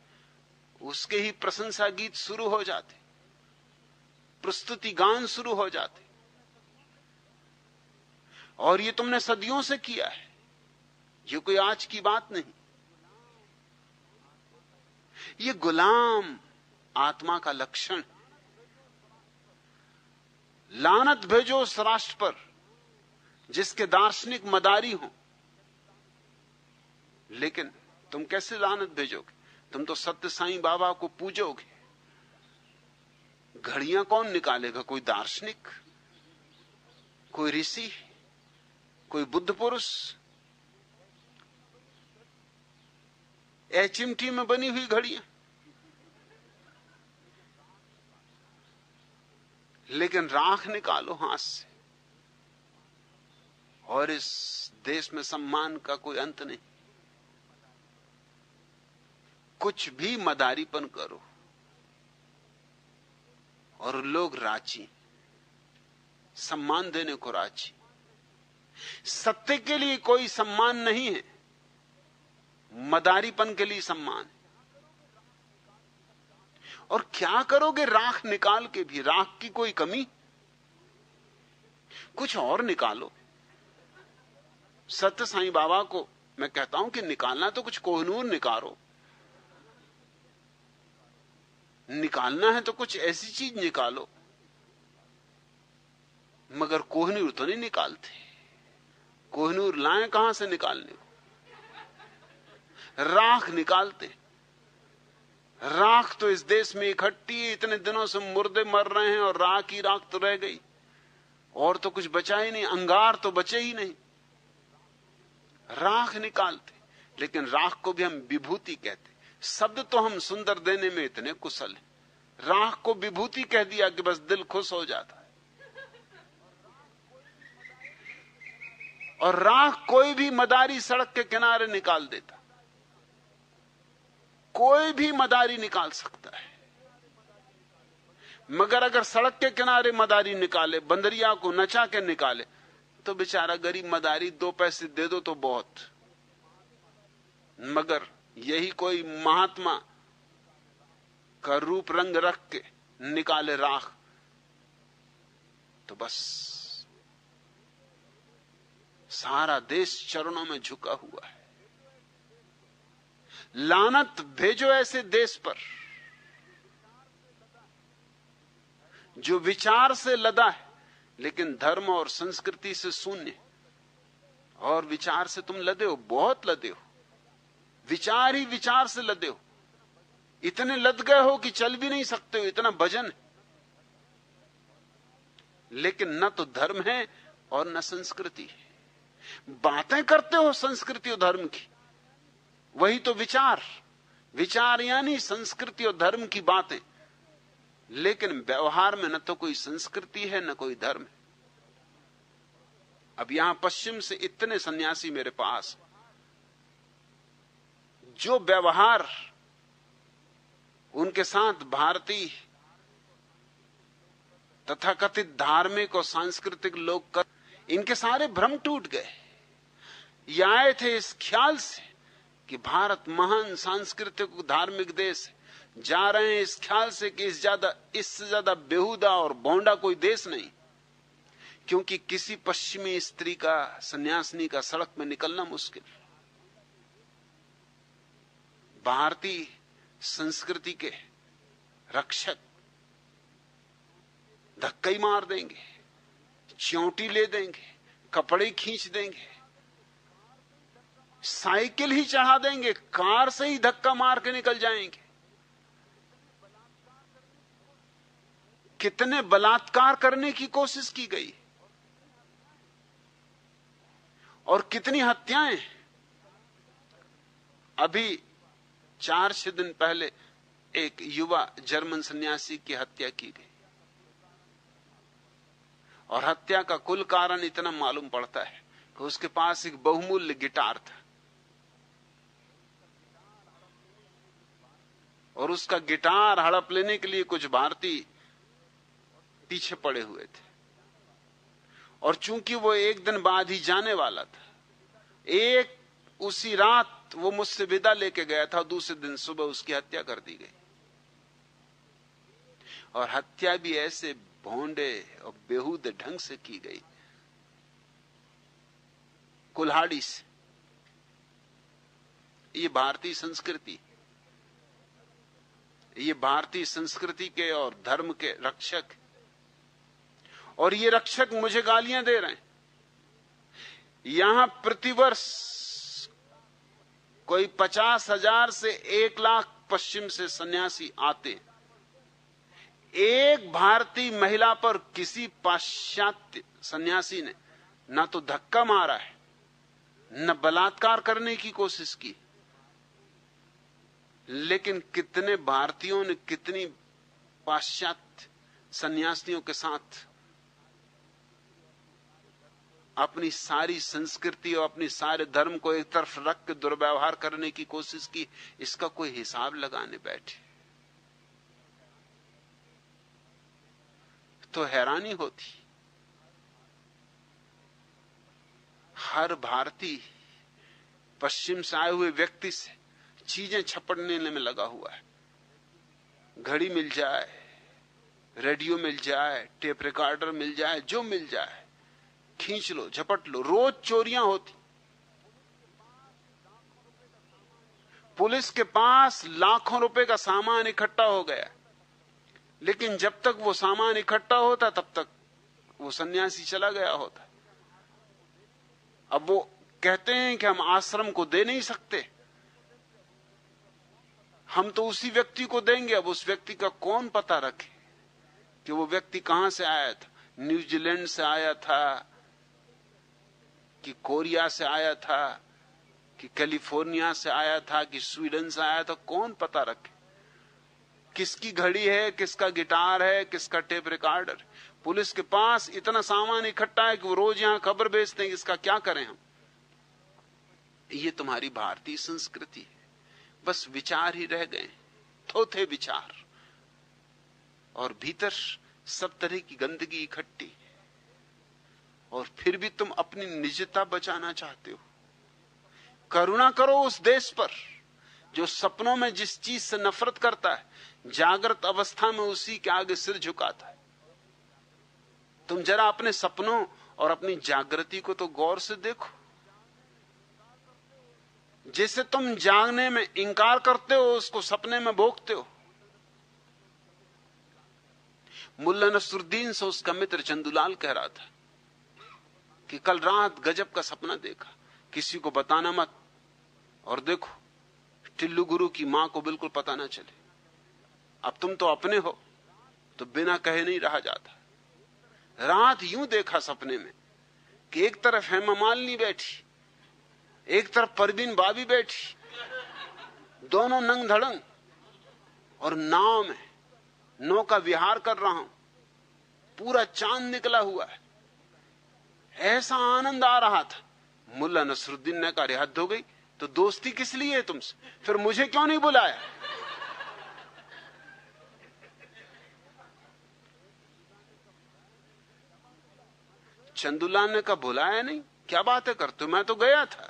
उसके ही प्रशंसा गीत शुरू हो जाते, प्रस्तुति गान शुरू हो जाते। और ये तुमने सदियों से किया है, ये कोई आज की बात नहीं। ये गुलाम आत्मा का लक्षण। लानत भेजो उस राष्ट्र पर जिसके दार्शनिक मदारी हो, लेकिन तुम कैसे लानत भेजोगे? तुम तो सत्य साईं बाबा को पूजोगे। घड़ियां कौन निकालेगा? कोई दार्शनिक, कोई ऋषि, कोई बुद्ध पुरुष? चिमटी में बनी हुई घड़ियां। लेकिन राख निकालो हाथ से, और इस देश में सम्मान का कोई अंत नहीं। कुछ भी मदारीपन करो और लोग राजी, सम्मान देने को राजी। सत्य के लिए कोई सम्मान नहीं है, मदारीपन के लिए सम्मान। और क्या करोगे राख निकाल के भी? राख की कोई कमी? कुछ और निकालो। सत्य साईं बाबा को मैं कहता हूं कि निकालना तो कुछ कोहनूर निकालो, निकालना है तो कुछ ऐसी चीज निकालो, मगर कोहनूर तो नहीं निकालते। कोहनूर लाएं कहां से निकालने को? राख निकालते। राख तो इस देश में इकट्ठी है, इतने दिनों से मुर्दे मर रहे हैं और राख ही राख तो रह गई, और तो कुछ बचा ही नहीं, अंगार तो बचे ही नहीं। राख निकालते, लेकिन राख को भी हम विभूति कहते। शब्द तो हम सुंदर देने में इतने कुशल हैं, राख को विभूति कह दिया कि बस दिल खुश हो जाता है। और राख कोई भी मदारी सड़क के किनारे निकाल देता, कोई भी मदारी निकाल सकता है। मगर अगर सड़क के किनारे मदारी निकाले, बंदरिया को नचा के निकाले, तो बेचारा गरीब मदारी 2 पैसे दे दो तो बहुत। मगर यही कोई महात्मा का रूप रंग रख के निकाले राख, तो बस सारा देश चरणों में झुका हुआ है। लानत भेजो ऐसे देश पर जो विचार से लदा है लेकिन धर्म और संस्कृति से शून्य। और विचार से तुम लदे हो, बहुत लदे हो, विचार ही विचार से लदे हो, इतने लद गए हो कि चल भी नहीं सकते हो, इतना वजन है। लेकिन न तो धर्म है और न संस्कृति है। बातें करते हो संस्कृति और धर्म की, वही तो विचार। विचार यानी संस्कृति और धर्म की बातें, लेकिन व्यवहार में न तो कोई संस्कृति है न कोई धर्म है। अब यहां पश्चिम से इतने सन्यासी मेरे पास, जो व्यवहार उनके साथ भारतीय तथाकथित धार्मिक और सांस्कृतिक लोग कर, इनके सारे भ्रम टूट गए। ये आए थे इस ख्याल से कि भारत महान सांस्कृतिक धार्मिक देश है, जा रहे हैं इस ख्याल से कि इससे ज्यादा बेहुदा और भोंडा कोई देश नहीं। क्योंकि किसी पश्चिमी स्त्री का, सन्यासिनी का सड़क में निकलना मुश्किल। भारतीय संस्कृति के रक्षक धक्का ही मार देंगे, च्योंटी ले देंगे, कपड़े खींच देंगे, साइकिल ही चढ़ा देंगे, कार से ही धक्का मार के निकल जाएंगे। कितने बलात्कार करने की कोशिश की गई और कितनी हत्याएं। अभी 4-6 दिन पहले एक युवा जर्मन सन्यासी की हत्या की गई, और हत्या का कुल कारण इतना मालूम पड़ता है कि उसके पास एक बहुमूल्य गिटार था, और उसका गिटार हड़प लेने के लिए कुछ भारतीय पीछे पड़े हुए थे। और चूंकि वो एक दिन बाद ही जाने वाला था, उसी रात वो मुझसे विदा लेके गया था, दूसरे दिन सुबह उसकी हत्या कर दी गई। और हत्या भी ऐसे भोंडे और बेहूदे ढंग से की गई, कुल्हाड़ी से। ये भारतीय संस्कृति, ये भारतीय संस्कृति के और धर्म के रक्षक, और ये रक्षक मुझे गालियां दे रहे हैं। यहां प्रतिवर्ष कोई 50,000 से 1 लाख पश्चिम से सन्यासी आते। एक भारतीय महिला पर किसी पाश्चात्य सन्यासी ने ना तो धक्का मारा है, न बलात्कार करने की कोशिश की। लेकिन कितने भारतीयों ने कितनी पाश्चात्य सन्यासियों के साथ अपनी सारी संस्कृति और अपनी सारे धर्म को एक तरफ रख के दुर्व्यवहार करने की कोशिश की। इसका कोई हिसाब लगाने बैठे तो हैरानी होती। हर भारतीय पश्चिम से आए हुए व्यक्ति से चीजें छपटने में लगा हुआ है। घड़ी मिल जाए, रेडियो मिल जाए, टेप रिकॉर्डर मिल जाए, जो मिल जाए खींच लो, झपट लो। रोज चोरियां होती। पुलिस के पास लाखों रुपए का सामान इकट्ठा हो गया, लेकिन जब तक वो सामान इकट्ठा होता तब तक वो सन्यासी चला गया होता। अब वो कहते हैं कि हम आश्रम को दे नहीं सकते, हम तो उसी व्यक्ति को देंगे। अब उस व्यक्ति का कौन पता रखे कि वो व्यक्ति कहां से आया था, न्यूजीलैंड से आया था कि कोरिया से आया था कि कैलिफोर्निया से आया था कि स्वीडन से आया था, कौन पता रखे। किसकी घड़ी है, किसका गिटार है, किसका टेप रिकॉर्डर। पुलिस के पास इतना सामान इकट्ठा है कि वो रोज यहां खबर भेजते हैं कि इसका क्या करें हम। ये तुम्हारी भारतीय संस्कृति है। बस विचार ही रह गए, थोथे विचार, और भीतर सब तरह की गंदगी इकट्ठी। और फिर भी तुम अपनी निजता बचाना चाहते हो। करुणा करो उस देश पर जो सपनों में जिस चीज से नफरत करता है, जागृत अवस्था में उसी के आगे सिर झुकाता है। तुम जरा अपने सपनों और अपनी जागृति को तो गौर से देखो। जिसे तुम जागने में इंकार करते हो, उसको सपने में भोगते हो। मुल्ला नसरुद्दीन से उसका मित्र चंदूलाल कह रहा था कि कल रात गजब का सपना देखा, किसी को बताना मत, और देखो टिल्लू गुरु की मां को बिल्कुल पता ना चले। अब तुम तो अपने हो, तो बिना कहे नहीं रहा जाता। रात यूं देखा सपने में कि एक तरफ हेमा मालिनी बैठी, एक तरफ परवीन बाबी बैठी, दोनों नंग धड़ंग, और नाव में नौका विहार कर रहा हूं, पूरा चांद निकला हुआ है, ऐसा आनंद आ रहा था। मुल्ला नसरुद्दीन ने कहा, हद हो गई, तो दोस्ती किस लिए है तुमसे, फिर मुझे क्यों नहीं बुलाया? चंदूलाल ने कहा, बुलाया नहीं, क्या बातें करते हो, मैं तो गया था।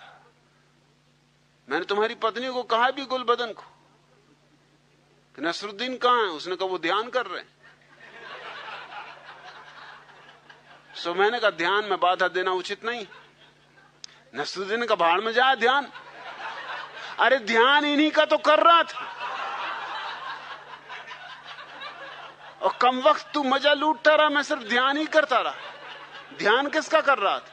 मैंने तुम्हारी पत्नी को कहा भी, गुलबदन को, कि नसरुद्दीन कहां है? उसने कहा वो ध्यान कर रहे हैं। सो मैंने कहा ध्यान में बाधा देना उचित नहीं। नसरुद्दीन का भाड़ में जा ध्यान, अरे ध्यान इन्हीं का तो कर रहा था, और कम वक्त तू मजा लूटता रहा, मैं सिर्फ ध्यान ही करता रहा। ध्यान किसका कर रहा था?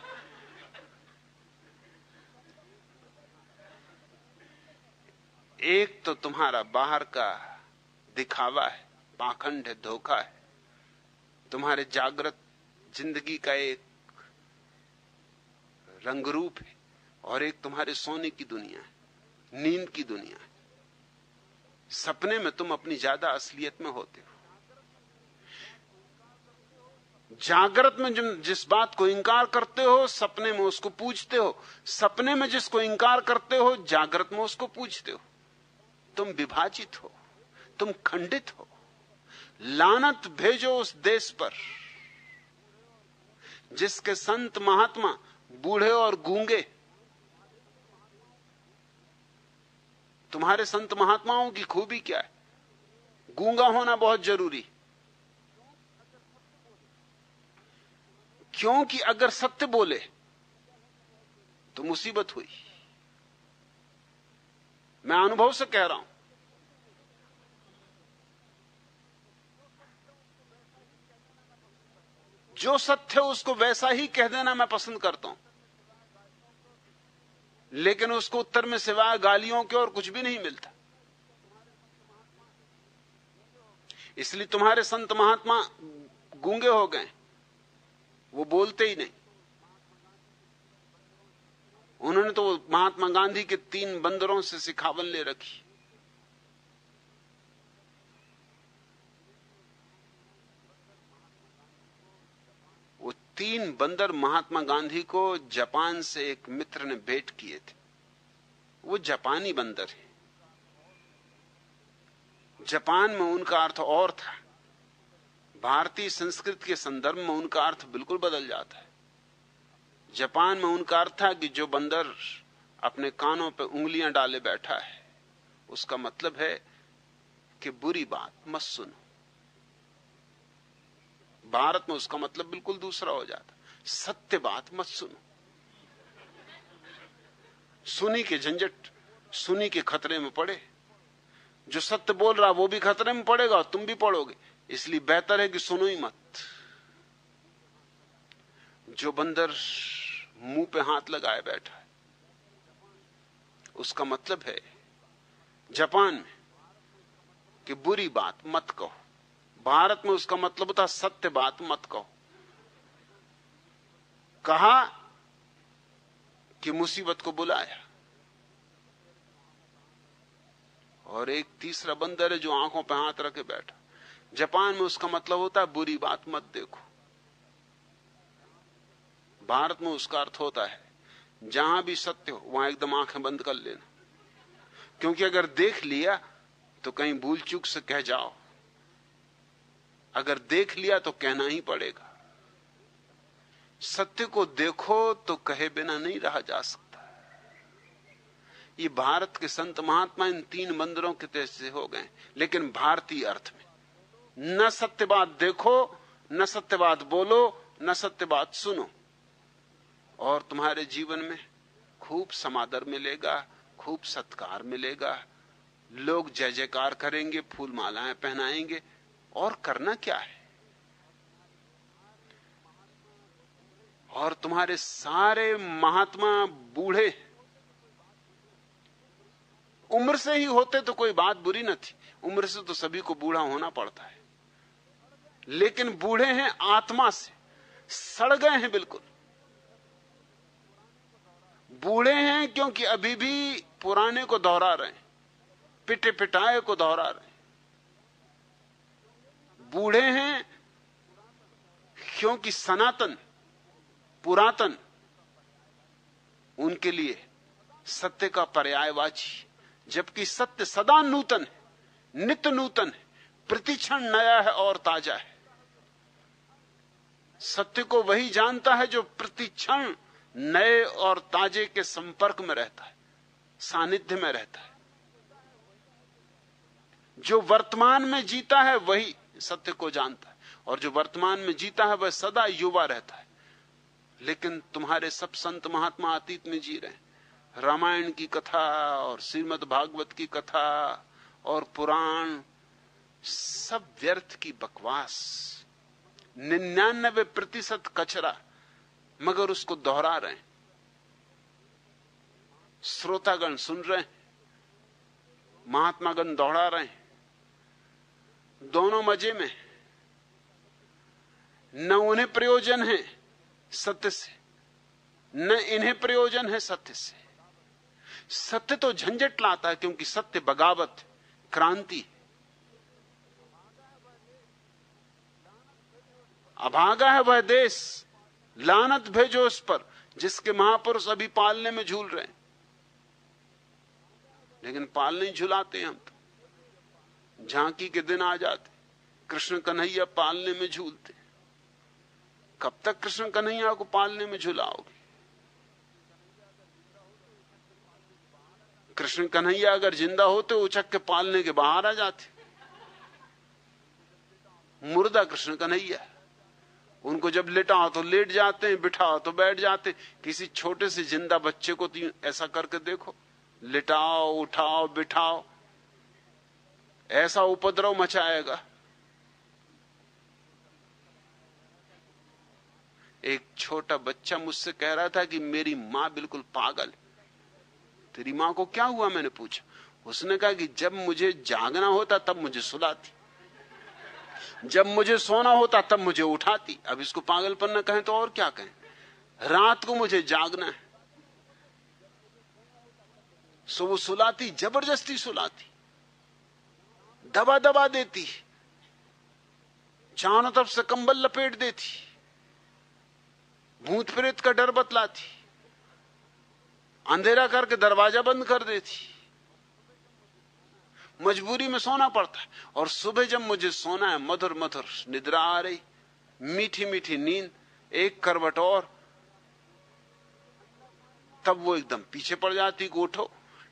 एक तो तुम्हारा बाहर का दिखावा है, पाखंड है, धोखा है, तुम्हारे जागृत जिंदगी का एक रंगरूप है, और एक तुम्हारे सोने की दुनिया है, नींद की दुनिया है। सपने में तुम अपनी ज्यादा असलियत में होते हो। जागृत में जिस बात को इंकार करते हो, सपने में उसको पूछते हो। सपने में जिसको इंकार करते हो, जागृत में उसको पूछते हो। तुम विभाजित हो, तुम खंडित हो। लानत भेजो उस देश पर जिसके संत महात्मा बूढ़े और गूंगे। तुम्हारे संत महात्माओं की खूबी क्या है? गूंगा होना बहुत जरूरी, क्योंकि अगर सत्य बोले तो मुसीबत हुई। मैं अनुभव से कह रहा हूं। जो सत्य है उसको वैसा ही कह देना मैं पसंद करता हूं, लेकिन उसको उत्तर में सिवाय गालियों के और कुछ भी नहीं मिलता। इसलिए तुम्हारे संत महात्मा गूंगे हो गए, वो बोलते ही नहीं। उन्होंने तो महात्मा गांधी के 3 बंदरों से सिखावन ले रखी। वो 3 बंदर महात्मा गांधी को जापान से एक मित्र ने भेंट किए थे। वो जापानी बंदर है। जापान में उनका अर्थ और था, भारतीय संस्कृति के संदर्भ में उनका अर्थ बिल्कुल बदल जाता है। जापान में उनका अर्थ था कि जो बंदर अपने कानों पे उंगलियां डाले बैठा है, उसका मतलब है कि बुरी बात मत सुनो। भारत में उसका मतलब बिल्कुल दूसरा हो जाता, सत्य बात मत सुनो। सुनी के झंझट, सुनी के खतरे में पड़े। जो सत्य बोल रहा वो भी खतरे में पड़ेगा और तुम भी पड़ोगे, इसलिए बेहतर है कि सुनो ही मत। जो बंदर मुंह पे हाथ लगाए बैठा है, उसका मतलब है जापान में कि बुरी बात मत कहो। भारत में उसका मतलब होता सत्य बात मत कहो। कहा कि मुसीबत को बुलाया। और एक तीसरा बंदर है जो आंखों पे हाथ रखे बैठा। जापान में उसका मतलब होता है बुरी बात मत देखो। भारत में उसका अर्थ होता है जहां भी सत्य हो वहां एकदम आंखें बंद कर लेना, क्योंकि अगर देख लिया तो कहीं भूल चूक से कह जाओ। अगर देख लिया तो कहना ही पड़ेगा। सत्य को देखो तो कहे बिना नहीं रहा जा सकता। ये भारत के संत महात्मा इन 3 बंदरों के जैसे हो गए, लेकिन भारतीय अर्थ में। न सत्यवाद देखो, न सत्यवाद बोलो, न सत्यवाद सुनो, और तुम्हारे जीवन में खूब समादर मिलेगा, खूब सत्कार मिलेगा। लोग जय जयकार करेंगे, फूल मालाएं पहनाएंगे, और करना क्या है। और तुम्हारे सारे महात्मा बूढ़े, उम्र से ही होते तो कोई बात बुरी न थी, उम्र से तो सभी को बूढ़ा होना पड़ता है, लेकिन बूढ़े हैं आत्मा से, सड़ गए हैं बिल्कुल। बूढ़े हैं क्योंकि अभी भी पुराने को दोहरा रहे हैं, पिटे पिटाए को दोहरा रहे हैं। बूढ़े हैं क्योंकि सनातन, पुरातन उनके लिए सत्य का पर्यायवाची, जबकि सत्य सदा नूतन है, नित्य नूतन है, प्रतिक्षण नया है और ताजा है। सत्य को वही जानता है जो प्रतिक्षण नए और ताजे के संपर्क में रहता है, सानिध्य में रहता है। जो वर्तमान में जीता है वही सत्य को जानता है, और जो वर्तमान में जीता है वह सदा युवा रहता है। लेकिन तुम्हारे सब संत महात्मा अतीत में जी रहे हैं। रामायण की कथा और श्रीमद् भागवत की कथा और पुराण सब व्यर्थ की बकवास, 99% कचरा, मगर उसको दोहरा रहे हैं। श्रोतागण सुन रहे हैं, महात्मागण दोहरा रहे हैं, दोनों मजे में। न उन्हें प्रयोजन है सत्य से, न इन्हें प्रयोजन है सत्य से। सत्य तो झंझट लाता है, क्योंकि सत्य बगावत, क्रांति। अभागा है वह देश, लानत भेजो उस पर जिसके महापुरुष अभी पालने में झूल रहे हैं। लेकिन पालने ही झुलाते हम तो। झांकी के दिन आ जाते, कृष्ण कन्हैया पालने में झूलते। कब तक कृष्ण कन्हैया को पालने में झुलाओगे? कृष्ण कन्हैया अगर जिंदा होते उचक के पालने के बाहर आ जाते। मुर्दा कृष्ण कन्हैया, उनको जब लिटाओ तो लेट जाते हैं, बिठाओ तो बैठ जाते। किसी छोटे से जिंदा बच्चे को तो ऐसा करके देखो, लिटाओ, उठाओ, बिठाओ, ऐसा उपद्रव मचाएगा। एक छोटा बच्चा मुझसे कह रहा था कि मेरी मां बिल्कुल पागल। तेरी मां को क्या हुआ, मैंने पूछा। उसने कहा कि जब मुझे जागना होता तब मुझे सुलाती, जब मुझे सोना होता तब मुझे उठाती। अब इसको पागलपन न कहें तो और क्या कहें। रात को मुझे जागना है, सो वो सुलाती, जबरदस्ती सुलाती, दबा दबा देती, चारों तरफ से कंबल लपेट देती, भूत प्रेत का डर बतलाती, अंधेरा करके दरवाजा बंद कर देती। मजबूरी में सोना पड़ता है। और सुबह जब मुझे सोना है, मधुर मधुर निद्रा आ रही, मीठी मीठी नींद, एक करवट और, तब वो एकदम पीछे पड़ जाती कि उठो।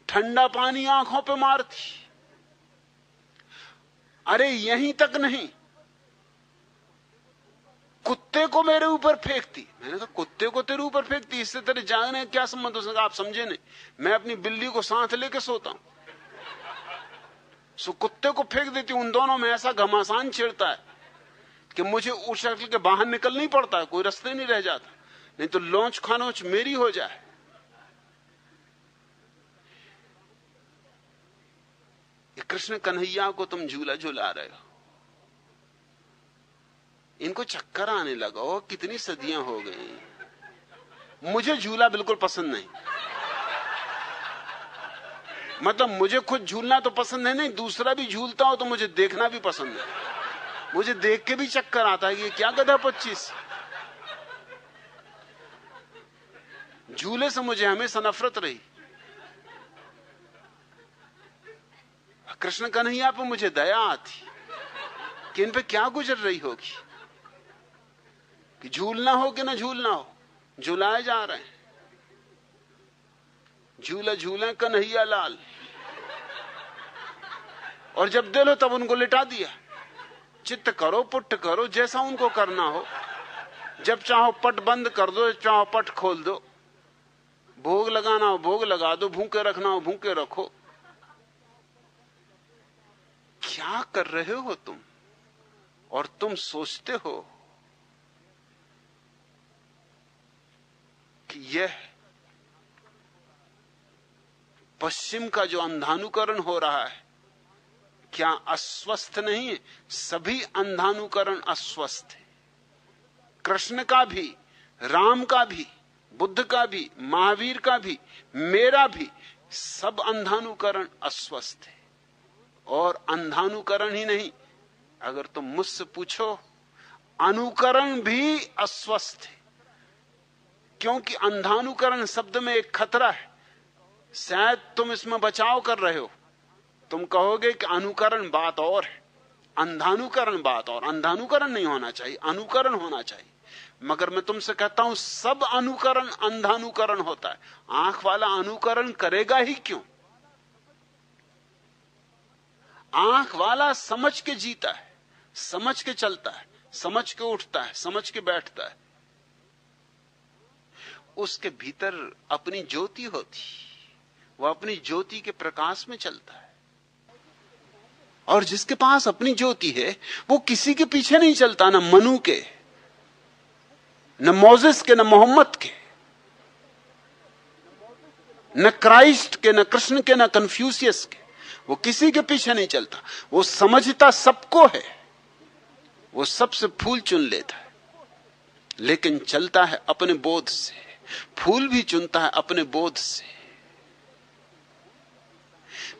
ठंडा पानी आंखों पे मारती। अरे यहीं तक नहीं, कुत्ते को मेरे ऊपर फेंकती। मैंने कहा कुत्ते को तेरे ऊपर फेंकती, इससे तेरे जागने का क्या संबंध? उसने कहा आप समझे नहीं, मैं अपनी बिल्ली को साथ लेके सोता हूं, सो कुत्ते को फेंक देती। उन दोनों में ऐसा घमासान छिड़ता है कि मुझे उस शक्ल के बाहर निकल नहीं पड़ता, कोई रास्ते नहीं रह जाता, नहीं तो लौंच खानोच मेरी हो जाए। कृष्ण कन्हैया को तुम झूला झूला रहे हो, इनको चक्कर आने लगा हो, कितनी सदियां हो गई। मुझे झूला बिल्कुल पसंद नहीं, मतलब मुझे खुद झूलना तो पसंद है नहीं, दूसरा भी झूलता हो तो मुझे देखना भी पसंद है। मुझे देख के भी चक्कर आता है कि क्या गधा 25। झूले से मुझे हमेशा नफरत रही। कृष्ण कन्हैया पे मुझे दया आती कि इन पे क्या गुजर रही होगी, कि झूलना हो कि ना झूलना हो, झूलाए जा रहे हैं। झूला झूले कन्हैया लाल। और जब दिल हो तब उनको लिटा दिया। चित्त करो, पुट करो, जैसा उनको करना हो। जब चाहो पट बंद कर दो, चाहो पट खोल दो। भोग लगाना हो भोग लगा दो, भूखे रखना हो भूखे रखो। क्या कर रहे हो तुम? और तुम सोचते हो कि यह पश्चिम का जो अंधानुकरण हो रहा है क्या अस्वस्थ नहीं है? सभी अंधानुकरण अस्वस्थ है। कृष्ण का भी, राम का भी, बुद्ध का भी, महावीर का भी, मेरा भी, सब अंधानुकरण अस्वस्थ है। और अंधानुकरण ही नहीं, अगर तुम मुझसे पूछो, अनुकरण भी अस्वस्थ है। क्योंकि अंधानुकरण शब्द में एक खतरा है। शायद तुम इसमें बचाव कर रहे हो। तुम कहोगे कि अनुकरण बात और है, अंधानुकरण बात और। अंधानुकरण नहीं होना चाहिए, अनुकरण होना चाहिए। मगर मैं तुमसे कहता हूं, सब अनुकरण अंधानुकरण होता है। आंख वाला अनुकरण करेगा ही क्यों? आंख वाला समझ के जीता है, समझ के चलता है, समझ के उठता है, समझ के बैठता है। उसके भीतर अपनी ज्योति होती, वह अपनी ज्योति के प्रकाश में चलता है। और जिसके पास अपनी ज्योति है, वो किसी के पीछे नहीं चलता, न मनु के, न मोजेस के, न मोहम्मद के, न क्राइस्ट के, न कृष्ण के, न कन्फ्यूशियस के। वो किसी के पीछे नहीं चलता। वो समझता सबको है, वो सबसे फूल चुन लेता है, लेकिन चलता है अपने बोध से। फूल भी चुनता है अपने बोध से।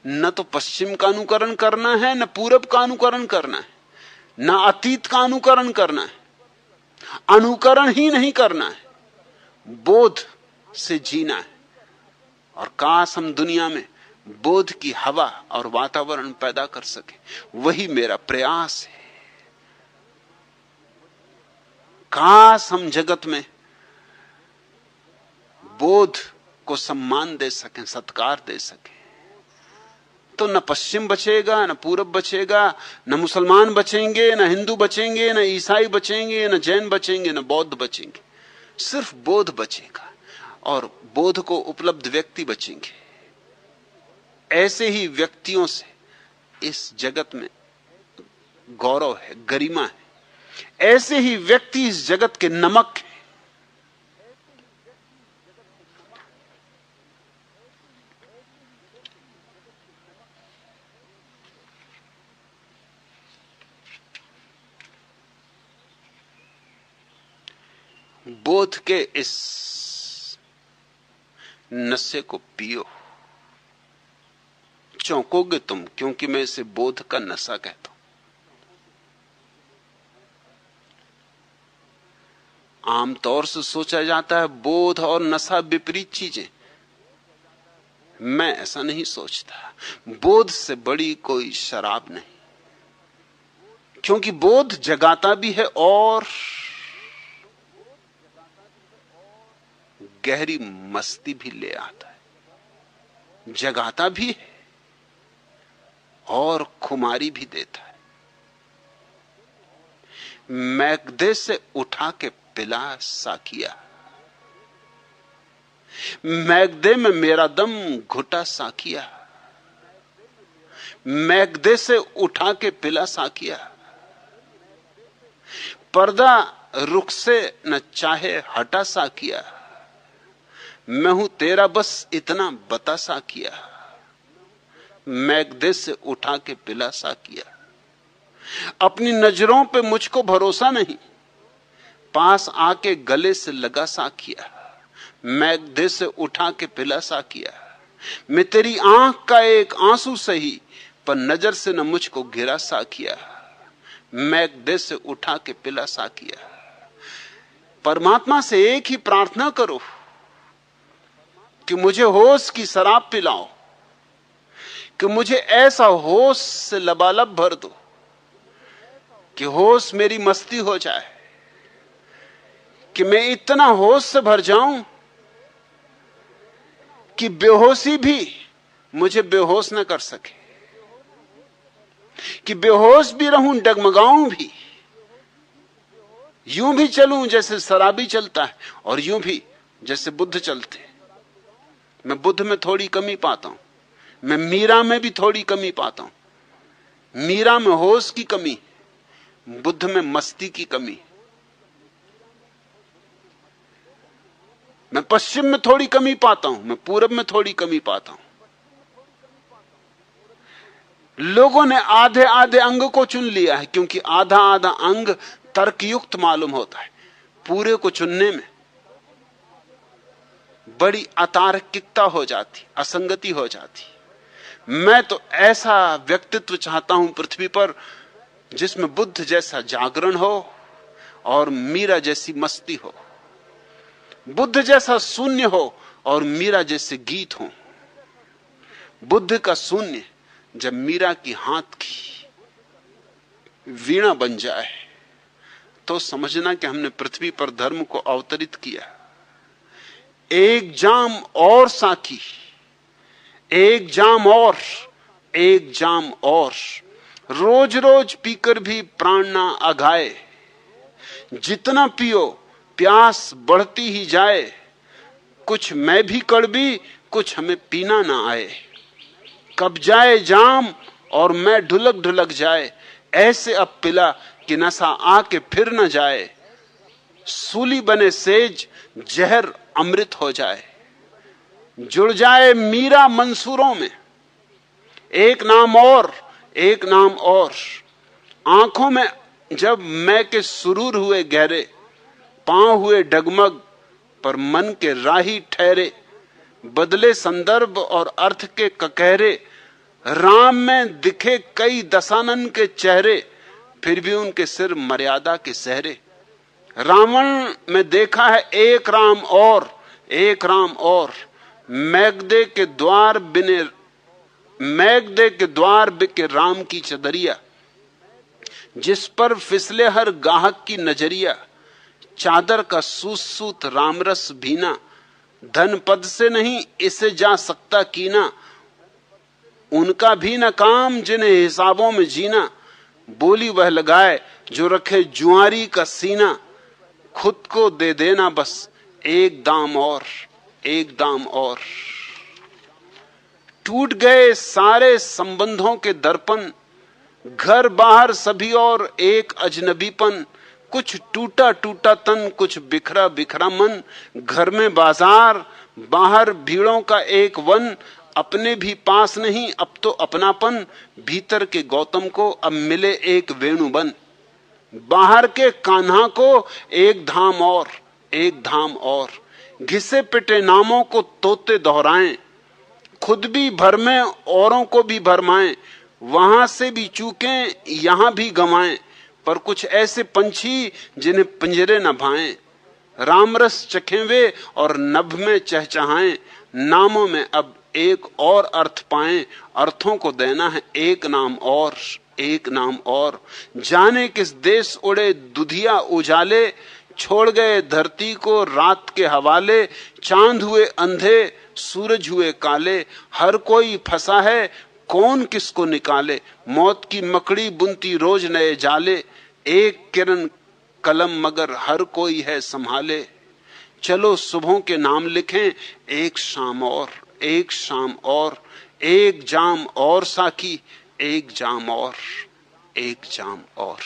न तो पश्चिम का अनुकरण करना है, न पूरब का अनुकरण करना है, न अतीत का अनुकरण करना है। अनुकरण ही नहीं करना है, बोध से जीना है। और काश हम दुनिया में बोध की हवा और वातावरण पैदा कर सके। वही मेरा प्रयास है। काश हम जगत में बोध को सम्मान दे सकें, सत्कार दे सकें। तो न पश्चिम बचेगा, न पूरब बचेगा, न मुसलमान बचेंगे, न हिंदू बचेंगे, न ईसाई बचेंगे, न जैन बचेंगे, न बौद्ध बचेंगे। सिर्फ बोध बचेगा और बोध को उपलब्ध व्यक्ति बचेंगे। ऐसे ही व्यक्तियों से इस जगत में गौरव है, गरिमा है। ऐसे ही व्यक्ति इस जगत के नमक है। बोध के इस नशे को पियो। चौंकोगे तुम, क्योंकि मैं इसे बोध का नशा कहता हूं। आमतौर से सोचा जाता है बोध और नशा विपरीत चीजें। मैं ऐसा नहीं सोचता। बोध से बड़ी कोई शराब नहीं, क्योंकि बोध जगाता भी है और गहरी मस्ती भी ले आता है। जगाता भी है और खुमारी भी देता है। मैगदे से उठा के पिला साकिया, मैगदे में मेरा दम घुटा साकिया। मैगदे से उठा के पिला साकिया। पर्दा रुख से न चाहे हटा साकिया। मैं हूं तेरा बस इतना बता साकिया। मैगदे से उठा के पिला साकिया। अपनी नजरों पे मुझको भरोसा नहीं, पास आके गले से लगा साकिया। मैगदे से उठा के पिला साकिया। मैं तेरी आंख का एक आंसू सही, पर नजर से न मुझको गिरा साकिया। मैगदे से उठा के पिला साकिया। परमात्मा से एक ही प्रार्थना करो कि मुझे होश की शराब पिलाओ, कि मुझे ऐसा होश से लबालब भर दो कि होश मेरी मस्ती हो जाए, कि मैं इतना होश से भर जाऊं कि बेहोशी भी मुझे बेहोश न कर सके, कि बेहोश भी रहूं, डगमगाऊं भी, यूं भी चलूं जैसे शराबी चलता है और यूं भी जैसे बुद्ध चलते। मैं बुद्ध में थोड़ी कमी पाता हूं, मैं मीरा में भी थोड़ी कमी पाता हूं। मीरा में होश की कमी, बुद्ध में मस्ती की कमी। मैं पश्चिम में थोड़ी कमी पाता हूं, मैं पूरब में थोड़ी कमी पाता हूं। लोगों ने आधे आधे अंग को चुन लिया है, क्योंकि आधा आधा अंग तर्कयुक्त मालूम होता है। पूरे को चुनने में बड़ी अतार्किकता हो जाती, असंगति हो जाती। मैं तो ऐसा व्यक्तित्व चाहता हूं पृथ्वी पर जिसमें बुद्ध जैसा जागरण हो और मीरा जैसी मस्ती हो, बुद्ध जैसा शून्य हो और मीरा जैसे गीत हो। बुद्ध का शून्य जब मीरा की हाथ की वीणा बन जाए तो समझना कि हमने पृथ्वी पर धर्म को अवतरित किया। एक जाम और साकी, एक जाम और, एक जाम और, रोज रोज पीकर भी प्राण ना अघाए। जितना पियो प्यास बढ़ती ही जाए, कुछ मैं भी कड़वी कुछ हमें पीना ना आए। कब जाए जाम और मैं ढुलक ढुलक जाए, ऐसे अब पिला कि नशा आके फिर न जाए। सूली बने सेज जहर अमृत हो जाए, जुड़ जाए मीरा मंसूरों में। एक नाम और, एक नाम और, आंखों में जब मैं के सुरूर हुए गहरे, पांव हुए डगमग पर मन के राही ठहरे। बदले संदर्भ और अर्थ के ककहरे, राम में दिखे कई दशानन के चेहरे, फिर भी उनके सिर मर्यादा के सहरे। रावण में देखा है एक राम और, एक राम और, मैगदे के द्वार बिने, मैगदे के द्वार बिके राम की चदरिया। जिस पर फिसले हर गाहक की नजरिया, चादर का सूत रामरस भीना। धन पद से नहीं इसे जा सकता कीना, उनका भी न काम जिन्हें हिसाबों में जीना। बोली वह लगाए जो रखे जुआरी का सीना, खुद को दे देना बस एक दाम और, एक दाम और। टूट गए सारे संबंधों के दर्पण, घर बाहर सभी और एक अजनबीपन। कुछ टूटा टूटा तन, कुछ बिखरा बिखरा मन। घर में बाजार, बाहर भीड़ों का एक वन। अपने भी पास नहीं अब तो अपनापन, भीतर के गौतम को अब मिले एक वेणुबन। बाहर के कान्हा को एक धाम और, एक धाम और। घिसे पिटे नामों को तोते दोहराएं, खुद भी भरमें औरों को भी भरमाएं। वहां से भी चूकें यहां भी गंवाएं, पर कुछ ऐसे पंछी जिन्हें पिंजरे न भाएं। रामरस चखें वे और नभ में चहचहाएं, नामों में अब एक और अर्थ पाएं। अर्थों को देना है एक नाम और, एक नाम और। जाने किस देश उड़े दुधिया उजाले, छोड़ गए धरती को रात के हवाले। चांद हुए अंधे, सूरज हुए काले, हर कोई फंसा है कौन किसको निकाले। मौत की मकड़ी बुनती रोज नए जाले, एक किरण कलम मगर हर कोई है संभाले। चलो सुबहों के नाम लिखें एक शाम और, एक शाम और। एक जाम और साकी, एक जाम और, एक जाम और।